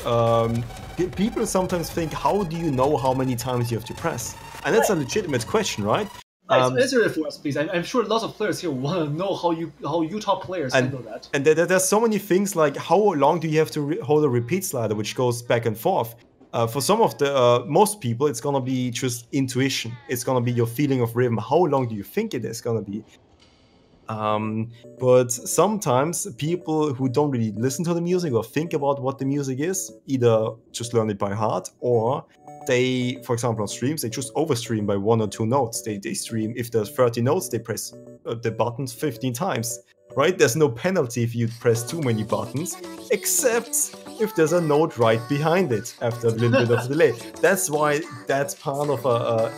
people sometimes think, how do you know how many times you have to press? And that's a legitimate question, right? Answer it for us, please. I'm sure lots of players here want to know how Utah players handle that. And there's so many things like how long do you have to hold a repeat slider, which goes back and forth. For some of the most people, it's gonna be just intuition. It's gonna be your feeling of rhythm. How long do you think it is gonna be? But sometimes people who don't really listen to the music or think about what the music is, either just learn it by heart, or they, for example, on streams, they just overstream by 1 or 2 notes. They stream, if there's 30 notes, they press the buttons 15 times, right? There's no penalty if you press too many buttons, except if there's a note right behind it after a little bit of delay. That's why that's part of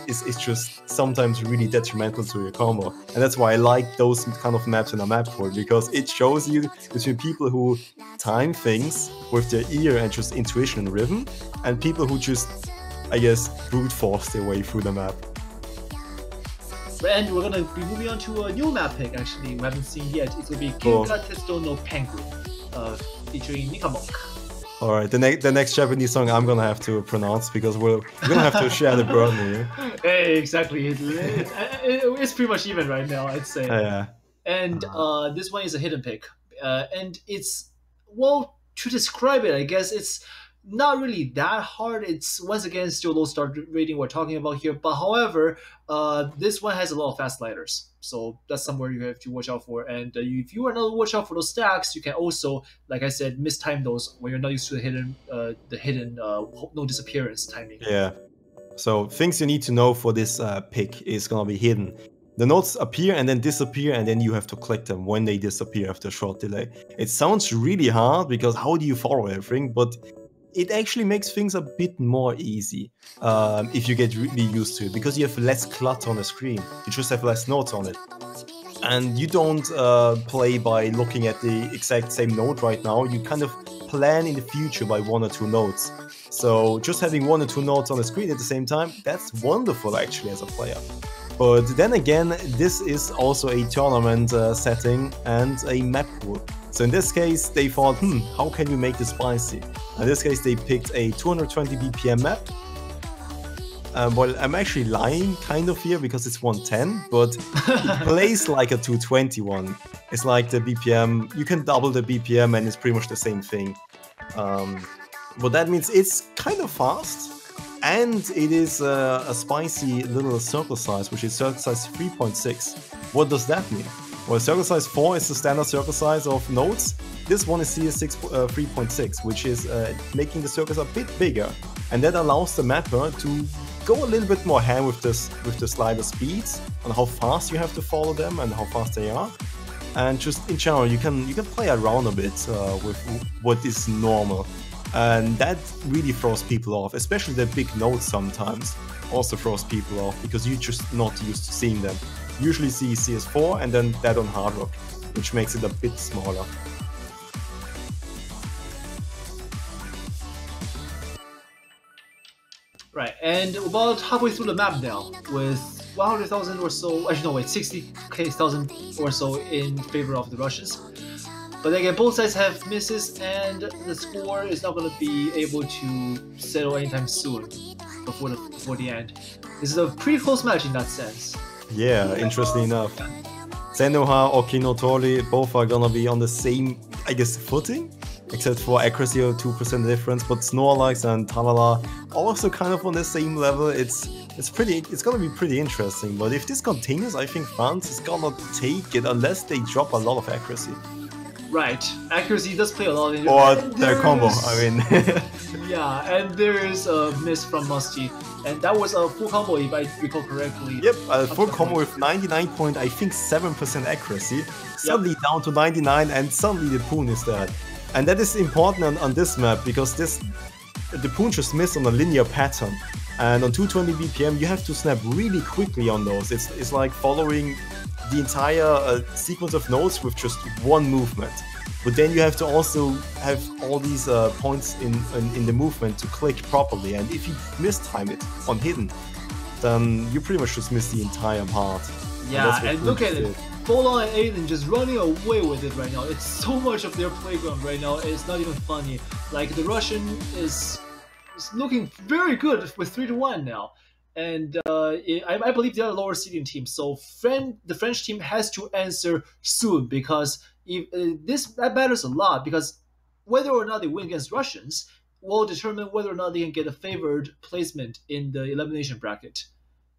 is just sometimes really detrimental to your combo. And that's why I like those kind of maps in a map pool, because it shows you between people who time things with their ear and just intuition and rhythm, and people who just, I guess, brute force their way through the map. And we're gonna be moving on to a new map pick actually we haven't seen yet. It will be Gyuga Testo no Pengu, featuring Nikamok. Alright, the next Japanese song I'm gonna have to pronounce because we're gonna have to share the burden here. Hey, exactly. It's pretty much even right now, I'd say. Yeah. And this one is a hidden pick. And it's, well, to describe it, I guess it's not really that hard. It's once again still low start rating we're talking about here, but however, this one has a lot of fast sliders, so that's somewhere you have to watch out for. And if you are not watch out for those stacks, you can also, like I said, mistime those when you're not used to the hidden no disappearance timing. Yeah. So things you need to know for this pick is gonna be hidden. The notes appear and then disappear, and then you have to click them when they disappear after a short delay. It sounds really hard because how do you follow everything, but it actually makes things a bit more easy if you get really used to it, because you have less clutter on the screen. You just have less notes on it. And you don't play by looking at the exact same note right now. You kind of plan in the future by 1 or 2 notes. So just having 1 or 2 notes on the screen at the same time, that's wonderful actually as a player. But then again, this is also a tournament setting and a map pool. So in this case, they thought, how can you make this spicy? In this case, they picked a 220 BPM map. Well, I'm actually lying kind of here because it's 110, but it plays like a 221. It's like the BPM, you can double the BPM and it's pretty much the same thing. But that means it's kind of fast. And it is a spicy little circle size, which is circle size 3.6. What does that mean? Well, circle size 4 is the standard circle size of notes. This one is CS6 3.6, which is making the circles a bit bigger. And that allows the mapper to go a little bit more hand with the slider speeds, on how fast you have to follow them and how fast they are. And just in general, you can play around a bit with what is normal. And that really throws people off, especially the big notes sometimes also throws people off because you're just not used to seeing them. Usually see CS4 and then that on Hardrock, which makes it a bit smaller. Right, and about halfway through the map now, with 100,000 or so. Actually, no, wait, 60,000 or so in favor of the Russians. But again, both sides have misses, and the score is not going to be able to settle anytime soon before the end. This is a pretty close match in that sense. Yeah, interesting enough. Zenoha, Okinotori, both are gonna be on the same, I guess, footing, except for accuracy of 2% difference. But Snorlax and Talala also kind of on the same level. It's gonna be pretty interesting. But if this continues, I think France is gonna take it unless they drop a lot of accuracy. Right, accuracy does play a lot in it. Or their combo, I mean. Yeah, and there is a miss from Musty, and that was a full combo if I recall correctly. Yep, a full combo with 99.7% accuracy, suddenly down to 99, and suddenly the Poon is dead. And that is important on this map, because the Poon just missed on a linear pattern. And on 220 BPM, you have to snap really quickly on those. It's like following the entire sequence of nodes with just one movement. But then you have to also have all these points in the movement to click properly. And if you mistime it on hidden, then you pretty much just miss the entire part. Yeah, and look at it. Bola and Aiden just running away with it right now. It's so much of their playground right now, it's not even funny. Like, the Russian is looking very good with 3-1 now. And I believe they are a lower seeding team, so the French team has to answer soon, because that matters a lot, because whether or not they win against Russians will determine whether or not they can get a favored placement in the elimination bracket.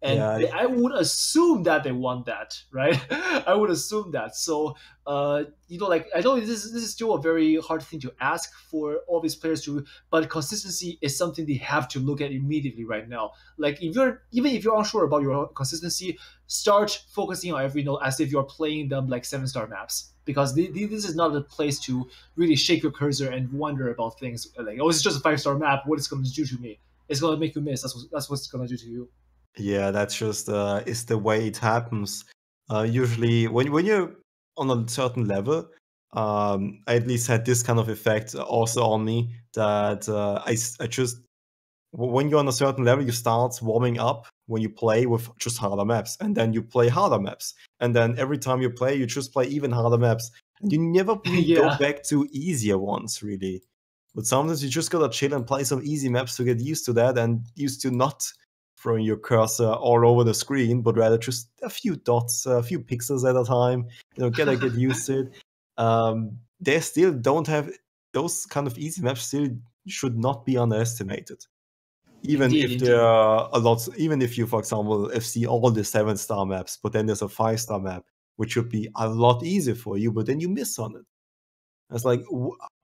And yeah, I would assume that they want that, right? I would assume that. So, like, I know this is still a very hard thing to ask for all these players to, but consistency is something they have to look at immediately right now. Like, even if you're unsure about your consistency, start focusing on every node as if you're playing them like 7-star maps. Because this is not a place to really shake your cursor and wonder about things like, oh, it's just a 5-star map, what it's going to do to me? It's going to make you miss. That's what it's going to do to you. Yeah, that's just is the way it happens. Usually, when you're on a certain level, I at least had this kind of effect also on me, that I just, when you're on a certain level, you start warming up when you play with just harder maps, and then you play harder maps, and then every time you play, you just play even harder maps, and you never really go back to easier ones, really. But sometimes you just gotta chill and play some easy maps to get used to that, and used to not throwing your cursor all over the screen, but rather just a few dots, a few pixels at a time. Gotta get used to it. They still don't have those kind of easy maps. Still should not be underestimated. Even if there are a lot, even if you, for example, FC all the 7-star maps, but then there's a 5-star map, which should be a lot easier for you, but then you miss on it. It's like,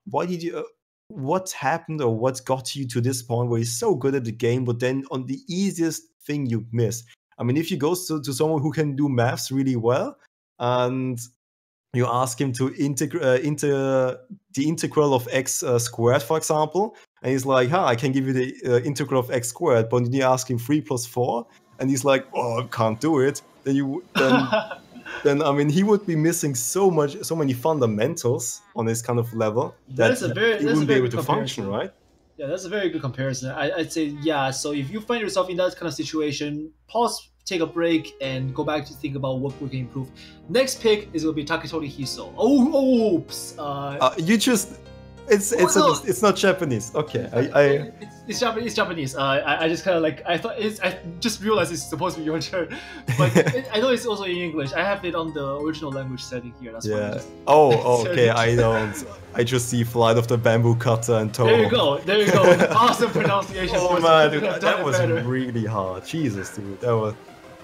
why did you? What happened, or what got you to this point where you're so good at the game, but then on the easiest thing you miss? I mean, if you go to someone who can do maths really well, and you ask him to integrate the integral of x squared, for example, and he's like, I can give you the integral of x squared, but then you ask him 3 + 4, and he's like, oh, I can't do it. Then I mean, he would be missing so many fundamentals on this kind of level that he wouldn't be able to function, right? Yeah, that's a very good comparison. I'd say, yeah. So if you find yourself in that kind of situation, pause, take a break, and go back to think about what we can improve. Next pick is going to be Taketori Hiso. Oh, oops. You just. It's not Japanese. Okay, it's Japanese. I just kind of like, I just realized it's supposed to be your turn, but I know it's also in English. I have it on the original language setting here. That's yeah. Okay. I don't. I just see Flight of the Bamboo Cutter and Toho. There you go. Awesome pronunciation. Oh man, dude, that was really hard. Jesus, dude, that was.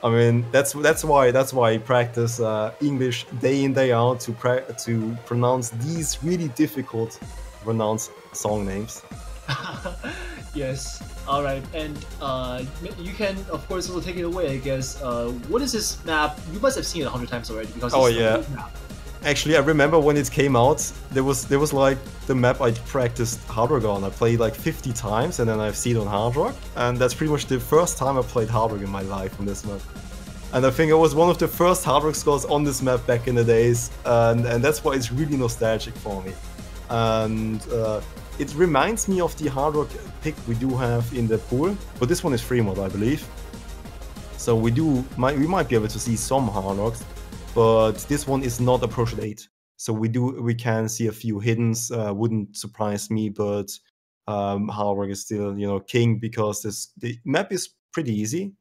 I mean, that's why I practice English day in, day out to pronounce these really difficult pronounce song names. Yes. All right, and you can of course also take it away, I guess. What is this map? You must have seen it 100 times already, because it's a map. Actually, I remember when it came out, there was like the map I practiced Hardrock on. I played like 50 times, and then I've seen it on Hardrock, and that's pretty much the first time I played Hardrock in my life on this map. And I think I was one of the first Hardrock scores on this map back in the days, and that's why it's really nostalgic for me. And it reminds me of the Hardrock pick we do have in the pool, but this one is free mod, I believe. So we might be able to see some Hardrocks, but this one is not approached 8. So we can see a few hiddens. Wouldn't surprise me, but Hardrock is still, you know, king because the map is pretty easy,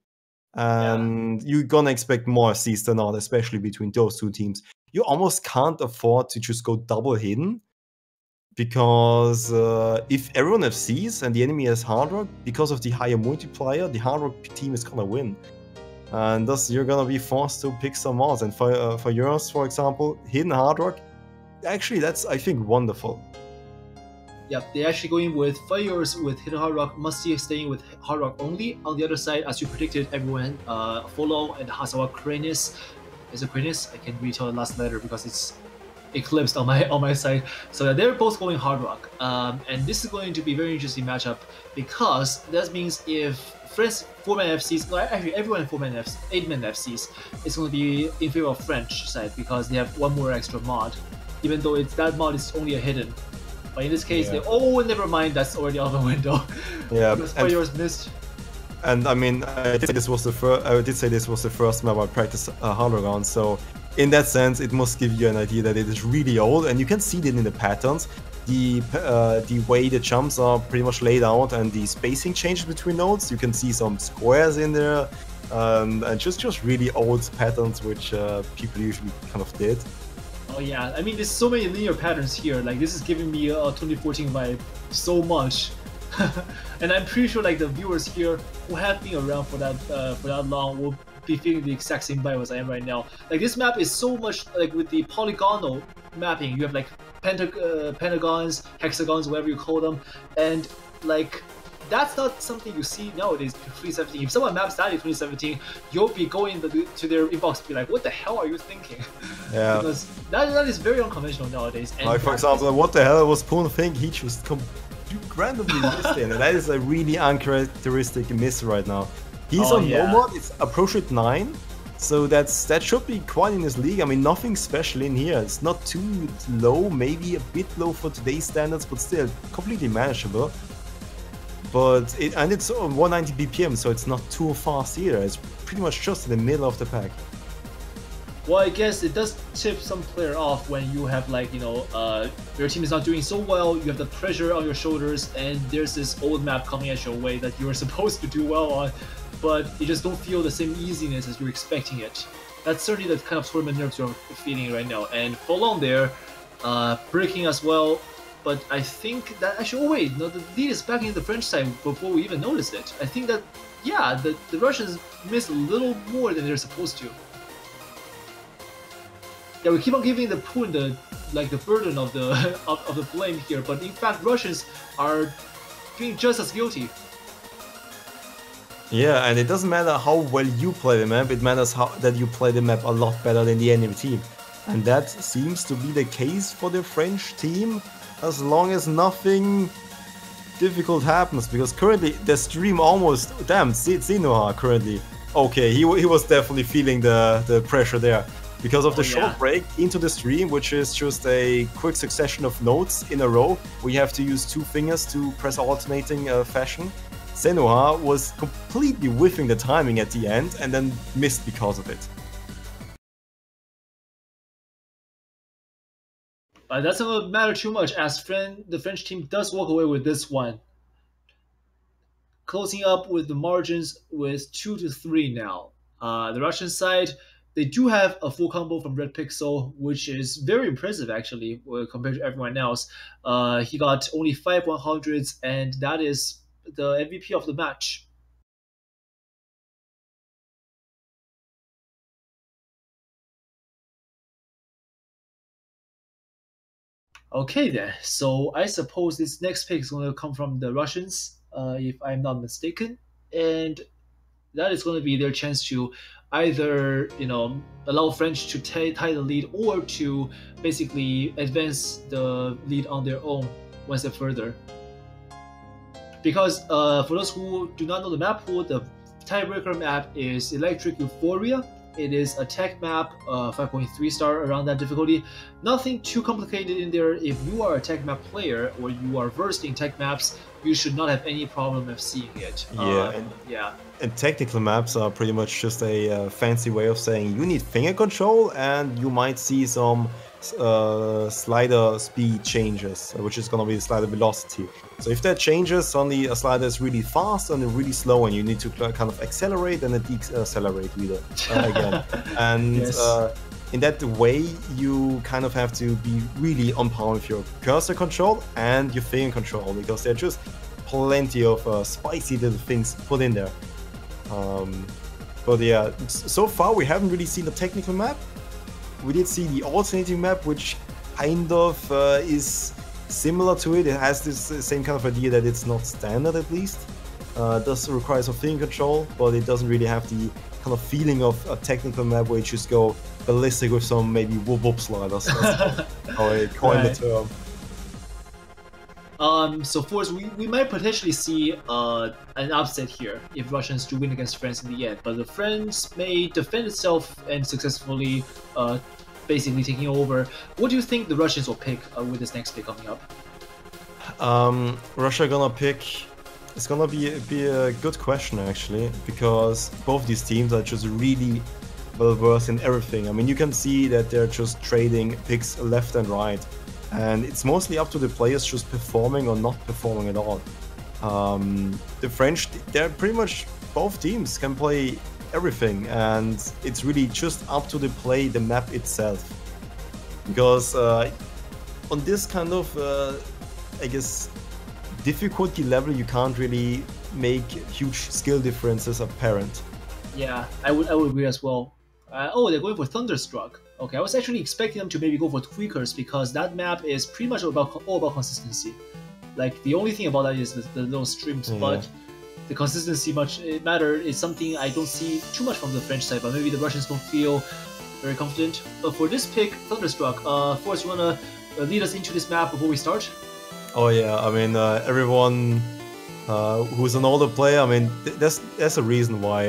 and you're gonna expect more Cs than not, especially between those two teams. You almost can't afford to just go double hidden, because if everyone has Cs and the enemy has Hardrock, because of the higher multiplier, the Hardrock team is gonna win. And thus you're gonna be forced to pick some mods. And for yours, for example, hidden Hardrock, actually that's, I think, wonderful. Yep, they're actually going with Fires with hidden Hardrock, Musty staying with Hardrock only. On the other side, as you predicted, everyone Follow and Hasawa Kranis. Is it Kranis? I can't really tell the last letter because it's eclipsed on my side. So they're both going Hardrock, and this is going to be a very interesting matchup, because that means if French 4-man FCs, well, actually everyone in 8-man FCs is going to be in favor of French side, because they have one more extra mod, even though that mod is only a hidden. But in this case, never mind, that's already out of the window. Yeah, because Fires missed. And I mean, I did say this was the first map I practiced Hardrock on, so in that sense, it must give you an idea that it is really old, and you can see it in the patterns. The way the jumps are pretty much laid out, and the spacing changes between nodes. You can see some squares in there, and just really old patterns, which people usually kind of did. Oh yeah, I mean, there's so many linear patterns here. Like, this is giving me a 2014 vibe so much. And I'm pretty sure like the viewers here who have been around for that long will be feeling the exact same vibe as I am right now. Like, this map is so much like with the polygonal mapping. You have like pentagons, hexagons, whatever you call them, and like that's not something you see nowadays in 2017. If someone maps that in 2017, you'll be going to their inbox and be like, what the hell are you thinking? Yeah. Because that is very unconventional nowadays. And like, for example, what the hell was Poon think? He just randomly missed it, and that is a really uncharacteristic miss right now. He's on no mod, it's approached 9, so that should be quite in his league. I mean, nothing special in here. It's not too low, maybe a bit low for today's standards, but still completely manageable. But it's on 190 BPM, so it's not too fast either. It's pretty much just in the middle of the pack. Well, I guess it does tip some player off when you have, like, you know, your team is not doing so well, you have the pressure on your shoulders, and there's this old map coming at your way that you're supposed to do well on, but you just don't feel the same easiness as you're expecting it. That's certainly the kind of tournament nerves you're feeling right now. And Folon there, breaking as well, but I think that actually, oh wait, no, the lead is back in the French side before we even noticed it. I think that, yeah, the Russians missed a little more than they're supposed to. Yeah, we keep on giving the Poon the burden of the of the blame here, but in fact Russians are being just as guilty. Yeah, and it doesn't matter how well you play the map, it matters that you play the map a lot better than the enemy team. And that seems to be the case for the French team, as long as nothing difficult happens, because currently the stream almost... Damn, Zinoha currently. Okay, he was definitely feeling the pressure there. Because of the short break into the stream, which is just a quick succession of notes in a row, we have to use 2 fingers to press alternating fashion. Zenoha was completely whiffing the timing at the end and then missed because of it. That's not matter too much, as the French team does walk away with this one. Closing up with the margins with 2-3 now. The Russian side, they do have a full combo from Red Pixel, which is very impressive actually compared to everyone else. He got only 5 100s, and that is the MVP of the match. Okay then, so I suppose this next pick is going to come from the Russians, if I'm not mistaken, and that is going to be their chance to either, you know, allow French to tie the lead, or to basically advance the lead on their own one step further. Because for those who do not know the map pool, the tiebreaker map is Electric Euphoria, It is a tech map, 5.3 star around that difficulty. Nothing too complicated in there. If you are a tech map player or you are versed in tech maps, you should not have any problem of seeing it. Yeah, Yeah. and technical maps are pretty much just a fancy way of saying you need finger control, and you might see some slider speed changes, which is going to be the slider velocity. So if that changes, suddenly a slider is really fast and really slow, and you need to kind of accelerate and then decelerate again. And Yes. In that way, you kind of have to be really on par with your cursor control and your finger control, because there are just plenty of spicy little things put in there. But yeah, so far we haven't really seen the technical map. We did see the alternating map, which kind of is similar to it. It has this same kind of idea that it's not standard, at least. It does require some finger control, but it doesn't really have the kind of feeling of a technical map where you just go ballistic with some maybe whoop sliders. That's how I coined the term. So Force, we might potentially see an upset here if Russians do win against France in the end, but the French may defend itself and successfully basically taking over. What do you think the Russians will pick with this next pick coming up? Russia gonna pick... It's gonna be a good question, actually, because both these teams are just really well versed in everything. I mean, you can see that they're just trading picks left and right. And it's mostly up to the players just performing or not performing at all. The French, they're pretty much, both teams can play everything, and it's really just up to the map itself. Because on this kind of, I guess, difficulty level, you can't really make huge skill differences apparent. Yeah, I would agree as well. Oh, they're going for Thunderstruck. Okay, I was actually expecting them to maybe go for Tweakers, because that map is pretty much all about consistency. Like, the only thing about that is the little streams, but the consistency matter is something I don't see too much from the French side, but maybe the Russians don't feel very confident. But for this pick, Thunderstruck, Forrest, you wanna lead us into this map before we start? Oh yeah, I mean, everyone who's an older player, I mean, there's a reason why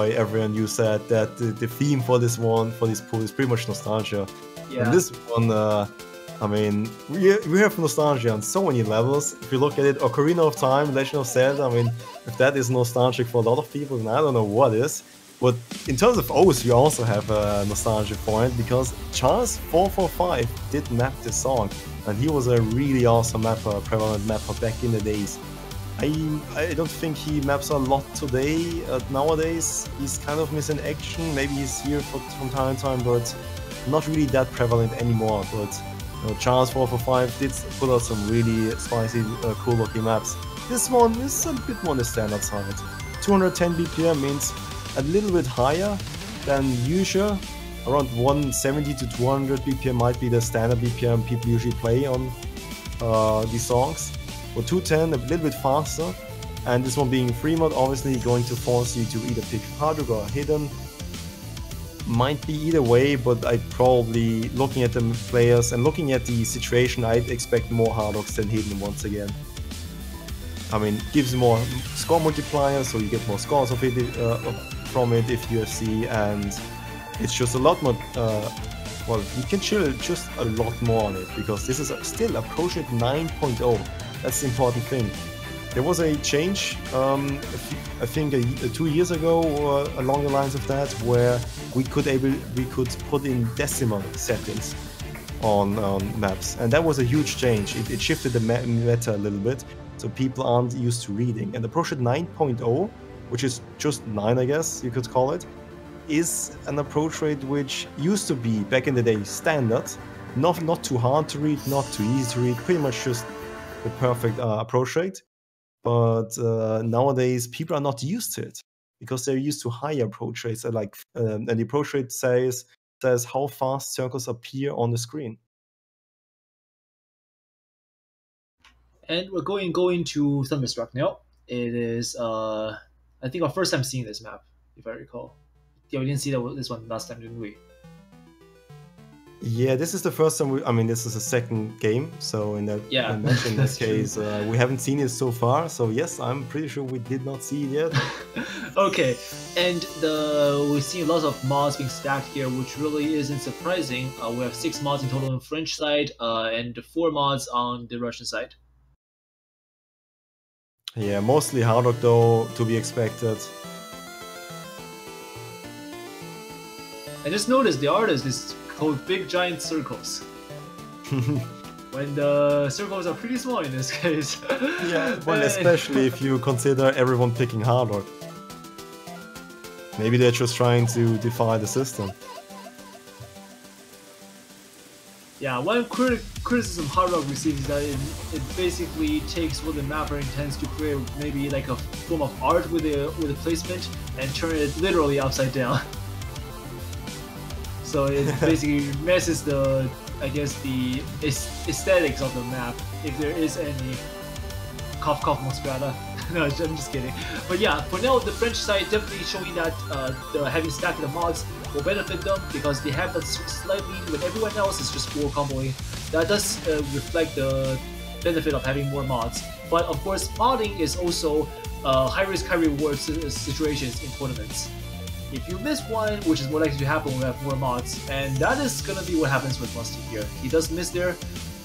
everyone used that the theme for this pool is pretty much nostalgia. Yeah. And this one, I mean, we have nostalgia on so many levels. If you look at it, Ocarina of Time, Legend of Zelda, I mean, if that is nostalgic for a lot of people, then I don't know what is. But in terms of O's, you also have a nostalgia point, because Charles 445 did map this song, and he was a really awesome mapper, prevalent mapper back in the days. I don't think he maps a lot today. Nowadays, he's kind of missing action. Maybe he's here from time to time, but not really that prevalent anymore. But Charles 445 did put out some really spicy, cool-looking maps. This one is a bit more on the standard side. 210 BPM means a little bit higher than usual. Around 170 to 200 BPM might be the standard BPM people usually play on these songs. For 210, a little bit faster, and this one being free mod, obviously going to force you to either pick Hardrock or Hidden. Might be either way, but I'd probably, looking at the players and looking at the situation, I'd expect more Hardrocks than Hidden once again. I mean, gives more score multiplier, so you get more scores of it, from it if you see, and it's just a lot more. Well, you can chill just a lot more on it, because this is still a Project 9.0. That's the important thing. There was a change, I think 2 years ago, or along the lines of that, where we could put in decimal settings on maps, and that was a huge change. It shifted the meta a little bit, so people aren't used to reading. And the Project 9.0, which is just 9, I guess you could call it, is an approach rate which used to be, back in the day, standard. Not too hard to read, not too easy to read, pretty much just the perfect approach rate. But nowadays, people are not used to it, because they're used to higher approach rates. And the approach rate says how fast circles appear on the screen. And we're going to Thunderstruck now. It is, I think, our first time seeing this map, if I recall. Yeah, we didn't see this one last time, didn't we? Yeah, this is the first time I mean, this is the second game, so in that match, in this case, we haven't seen it so far. So yes, I'm pretty sure we did not see it yet. Okay, and we've seen lots of mods being stacked here, which really isn't surprising. We have 6 mods in total on the French side, and 4 mods on the Russian side. Yeah, mostly Hardrock though, to be expected. I just noticed the artist is called big giant circles. When the circles are pretty small in this case. Yeah, well, especially if you consider everyone picking Hardrock. Maybe they're just trying to defy the system. Yeah, one criticism Hardrock receives is that it basically takes what the mapper intends to create, maybe like a form of art with a placement, and turn it literally upside down. So it basically messes the, I guess, the aesthetics of the map, if there is any. Cough cough Monstrata. No, I'm just kidding. But yeah, for now, the French side definitely showing that having stacked the mods will benefit them, because they have that slightly, when everyone else is just war comboing. That does reflect the benefit of having more mods. But of course, modding is also high risk, high reward situations in tournaments. If you miss one, which is more likely to happen when we have more mods, and that is gonna be what happens with Musty here. He does miss there,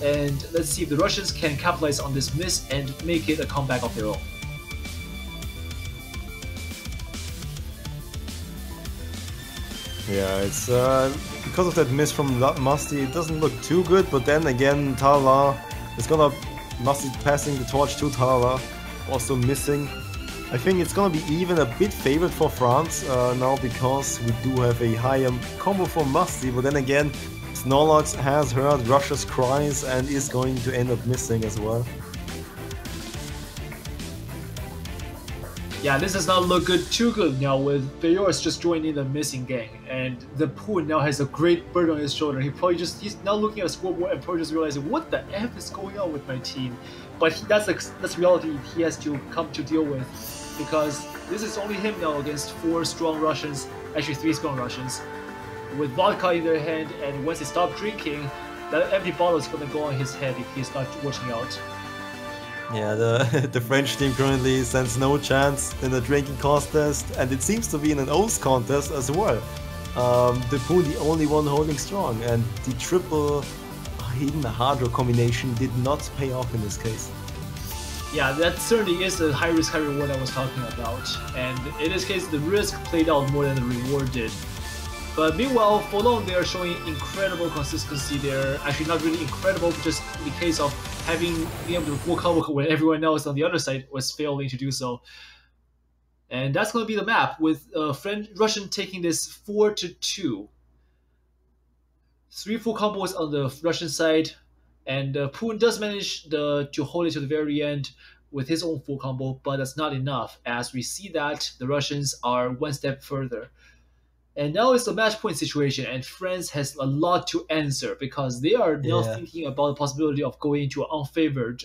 and let's see if the Russians can capitalize on this miss and make it a comeback of their own. Yeah, it's because of that miss from Musty, it doesn't look too good, but then again, Tala is gonna Musty passing the torch to Tala, also missing. I think it's gonna be even a bit favored for France now, because we do have a higher combo for Musty, but then again, Snorlax has heard Russia's cries and is going to end up missing as well. Yeah, this does not look too good now, with Feyor's just joining the missing gang, and the Poon now has a great burden on his shoulder. He's now looking at a scoreboard and probably just realizing, what the F is going on with my team? But that's reality he has to come to deal with, because this is only him now against 4 strong Russians, actually 3 strong Russians, with vodka in their hand, and once they stop drinking, that empty bottle is gonna go on his head if he's not watching out. Yeah, the French team currently stands no chance in the drinking contest, and it seems to be in an O's contest as well. The Poon, the only one holding strong, and the triple hidden Hardrock combination did not pay off in this case. Yeah, that certainly is the high risk, high reward I was talking about, and in this case the risk played out more than the reward did. But meanwhile, Folon, they are showing incredible consistency there. Actually, not really incredible, just in the case of being able to full cover when everyone else on the other side was failing to do so. And that's going to be the map, with Russian taking this 4-2. 3 full combos on the Russian side, and Poon does manage to hold it to the very end with his own full combo, but that's not enough, as we see that the Russians are one step further. And now it's a match point situation, and France has a lot to answer, because they are now thinking about the possibility of going into an unfavored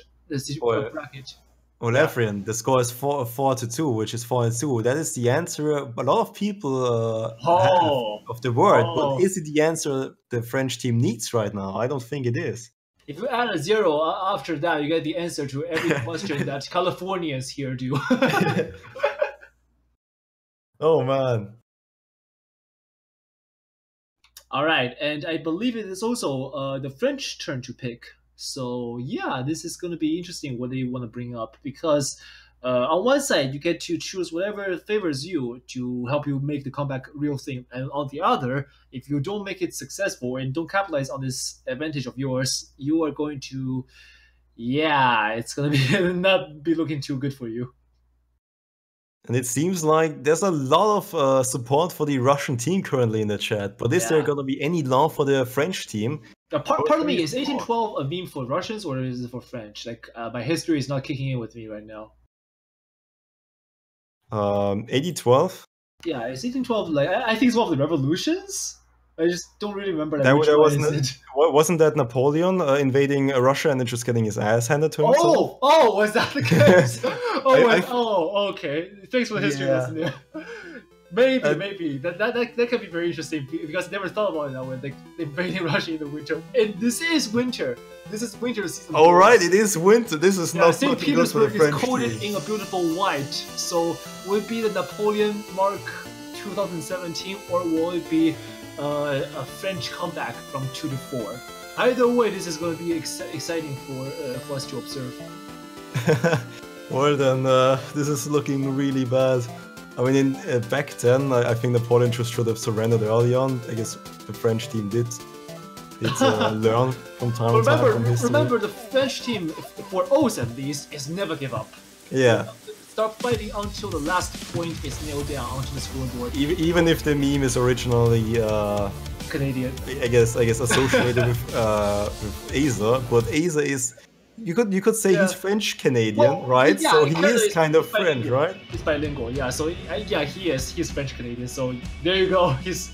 bracket. Well, Efrian, the score is 4-2, which is 4-2. That is the answer a lot of people have of the word. But is it the answer the French team needs right now? I don't think it is. If you add a 0 after that, you get the answer to every question that Californians here do. Oh, man. Alright, and I believe it is also the French turn to pick. So yeah, this is going to be interesting what they want to bring up, because on one side you get to choose whatever favors you to help you make the comeback real thing, and on the other, if you don't make it successful and don't capitalize on this advantage of yours, you are going to, it's going to not be looking too good for you. And it seems like there's a lot of support for the Russian team currently in the chat, but is there going to be any love for the French team? Part of me, is 1812 a meme for Russians, or is it for French? Like, my history is not kicking in with me right now. 1812? Yeah, is 1812 like, I think it's one of the revolutions? I just don't really remember that. Wasn't that Napoleon invading Russia and then just getting his ass handed to himself? Was that the case? Okay. Thanks for the history lesson. Maybe that could be very interesting because I never thought about it that way. Like they invading Russia in the winter, and this is winter. This is winter season. All right, it is winter. This is not St. looking good for the Petersburg is French coated team. in a beautiful white. So will it be the Napoleon Mark 2017, or will it be a French comeback from 2 to 4? Either way, this is going to be exciting for us to observe. Well then, this is looking really bad. I mean, back then, I think Napoleon just should have surrendered early on. I guess the French team did learn from time to time from history. Remember, the French team, for O's at least, is never give up. Yeah. Start fighting until the last point is nailed down onto the scoreboard. Even if the meme is originally Canadian, I guess associated with Aza, but Aza is. You could say he's French Canadian, right? Yeah, so he is kind of French, right? He's bilingual, yeah. So yeah, he is. He's French Canadian. So there you go. He's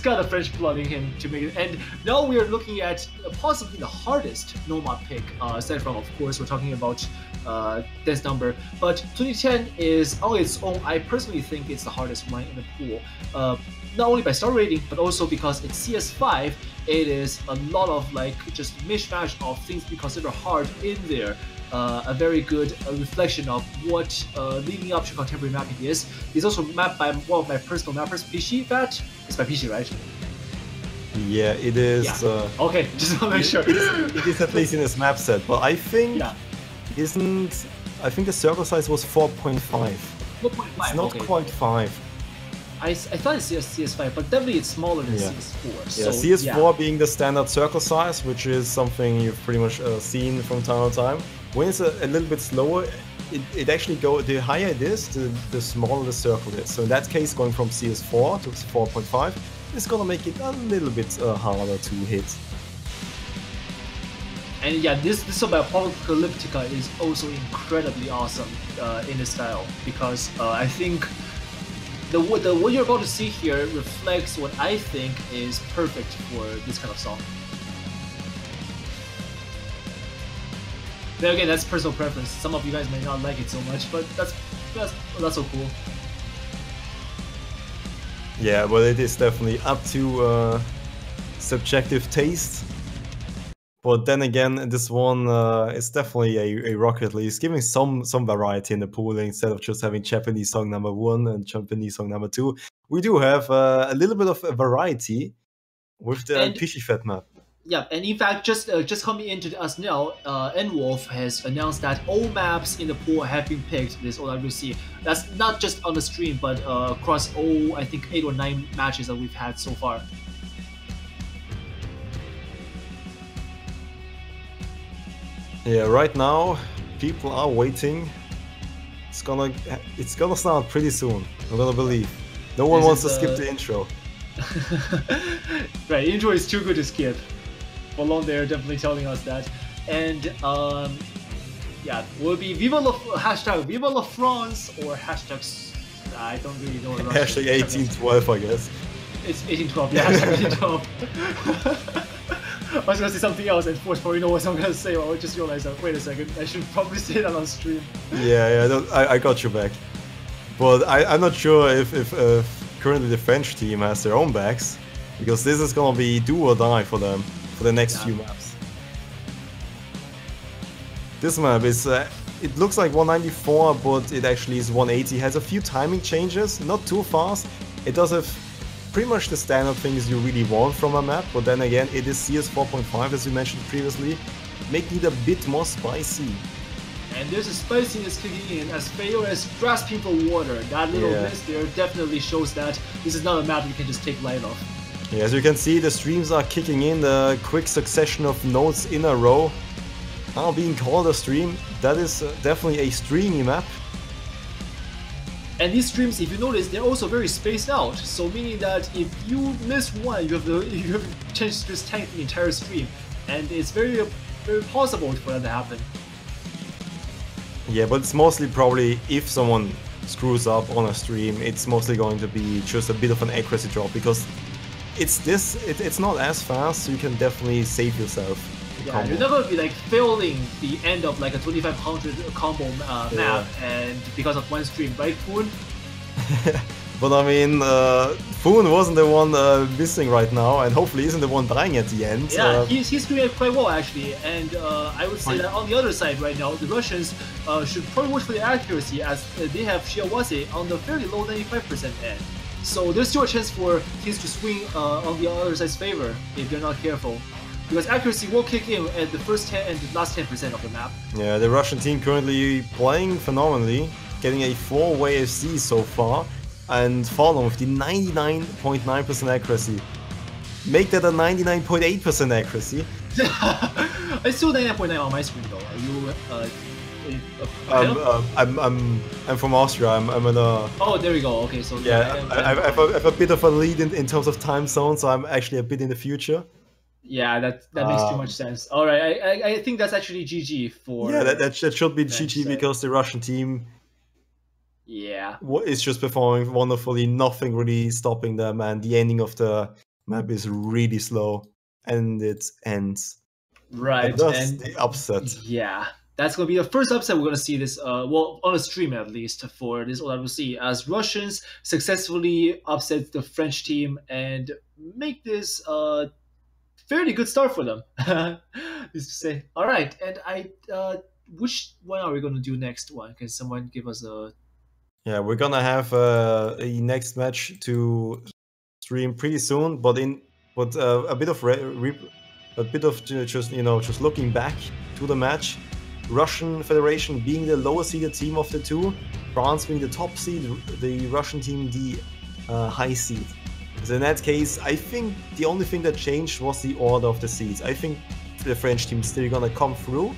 got a French blood in him to make it. And now we are looking at possibly the hardest nomad pick. Aside from, of course, we're talking about Death Number. But 2010 is on its own. I personally think it's the hardest one in the pool. Not only by star rating, but also because it's CS5. It is a lot of like just mishmash of things we consider hard in there. A very good reflection of what leading up to contemporary mapping is. It's also mapped by one of my personal mappers, Pishi. It's by Pishi, right? Yeah, it is. Yeah. Okay, just want to make sure. It is at least in this map set, but I think I think the circle size was 4.5. 4.5. It's not quite 5. I thought it's CS5, but definitely it's smaller than CS4. So, CS4 being the standard circle size, which is something you've pretty much seen from time to time. When it's a little bit slower, it actually the higher it is, the smaller the circle is. So in that case, going from CS4 to 4.5 is gonna make it a little bit harder to hit. And yeah, this Apocalyptica is also incredibly awesome in this style, because I think what you're about to see here reflects what I think is perfect for this kind of song. Then again, that's personal preference. Some of you guys may not like it so much, but that's so cool. Yeah, well, it is definitely up to subjective taste. But then again, this one is definitely a Rocket League. It's giving some variety in the pooling instead of just having Japanese song number 1 and Japanese song number 2. We do have a little bit of a variety with the Pishifet map. Yeah, and in fact, just coming into us now, N-Wolf has announced that all maps in the pool have been picked this OWC. That's not just on the stream, but across all, I think, 8 or 9 matches that we've had so far. Yeah, right now people are waiting. It's gonna start pretty soon. I'm gonna believe. No one wants to skip the intro. Right, intro is too good to skip. Along there, definitely telling us that. And yeah, will be hashtag Viva la France or hashtag I don't really know. Hashtag 1812, I guess. It's 1812. Yeah, hashtag 1812. I was gonna say something else, and Force probably know what I'm gonna say. But I just realized that. Wait a second, I should probably say that on stream. Yeah, I got you back. But I'm not sure if currently the French team has their own backs, because this is gonna be do or die for them for the next few maps. This map is it looks like 194, but it actually is 180. Has a few timing changes, not too fast. It does have pretty much the standard things you really want from a map, but then again, it is CS 4.5 as we mentioned previously, making it a bit more spicy. And there's a spiciness kicking in as Fail is grasping for water. That little miss there definitely shows that this is not a map you can just take light off. Yeah, as you can see, the streams are kicking in, the quick succession of notes in a row are being called a stream. That is definitely a streamy map. And these streams, if you notice, they're also very spaced out. So meaning that if you miss one, you have the chance to just tank the entire stream, and it's very possible for that to happen. Yeah, but it's mostly probably if someone screws up on a stream, it's mostly going to be just a bit of an accuracy drop, because it's not as fast, so you can definitely save yourself. Yeah, you're not gonna be like failing the end of like a 2500 combo map, and because of one stream, right, Poon? But I mean, Foon wasn't the one missing right now, and hopefully isn't the one dying at the end. Yeah, he's doing it quite well actually, and I would say that on the other side right now, the Russians should probably watch for the accuracy as they have Shiawase on the fairly low 95% end. So there's still a chance for teams to swing on the other side's favor if they're not careful. Because accuracy will kick in at the first 10 and the last 10% of the map. Yeah, the Russian team currently playing phenomenally, getting a 4-way FC so far, and Fallen with the 99.9% accuracy. Make that a 99.8% accuracy. I still 99.9 on my screen though. Are you? I'm from Austria. I'm in a. Oh, there we go. Okay, so yeah, I have a bit of a lead in terms of time zone, so I'm actually a bit in the future. Yeah, that makes too much sense. All right, I think that's actually GG for. Yeah, that should be GG because the Russian team. Yeah. Is just performing wonderfully. Nothing really stopping them, and the ending of the map is really slow, and it ends. Right. And the upset. Yeah. That's going to be the first upset we're going to see this, well, on a stream at least, for this OWC, as Russians successfully upset the French team and make this fairly good start for them, is to say. All right, and which one are we going to do next one? Can someone give us a... Yeah, we're going to have a next match to stream pretty soon, but a bit of just looking back to the match. Russian Federation being the lower seeded team of the two, France being the top seed, the Russian team the high seed. So in that case, I think the only thing that changed was the order of the seeds. I think the French team is still gonna come through,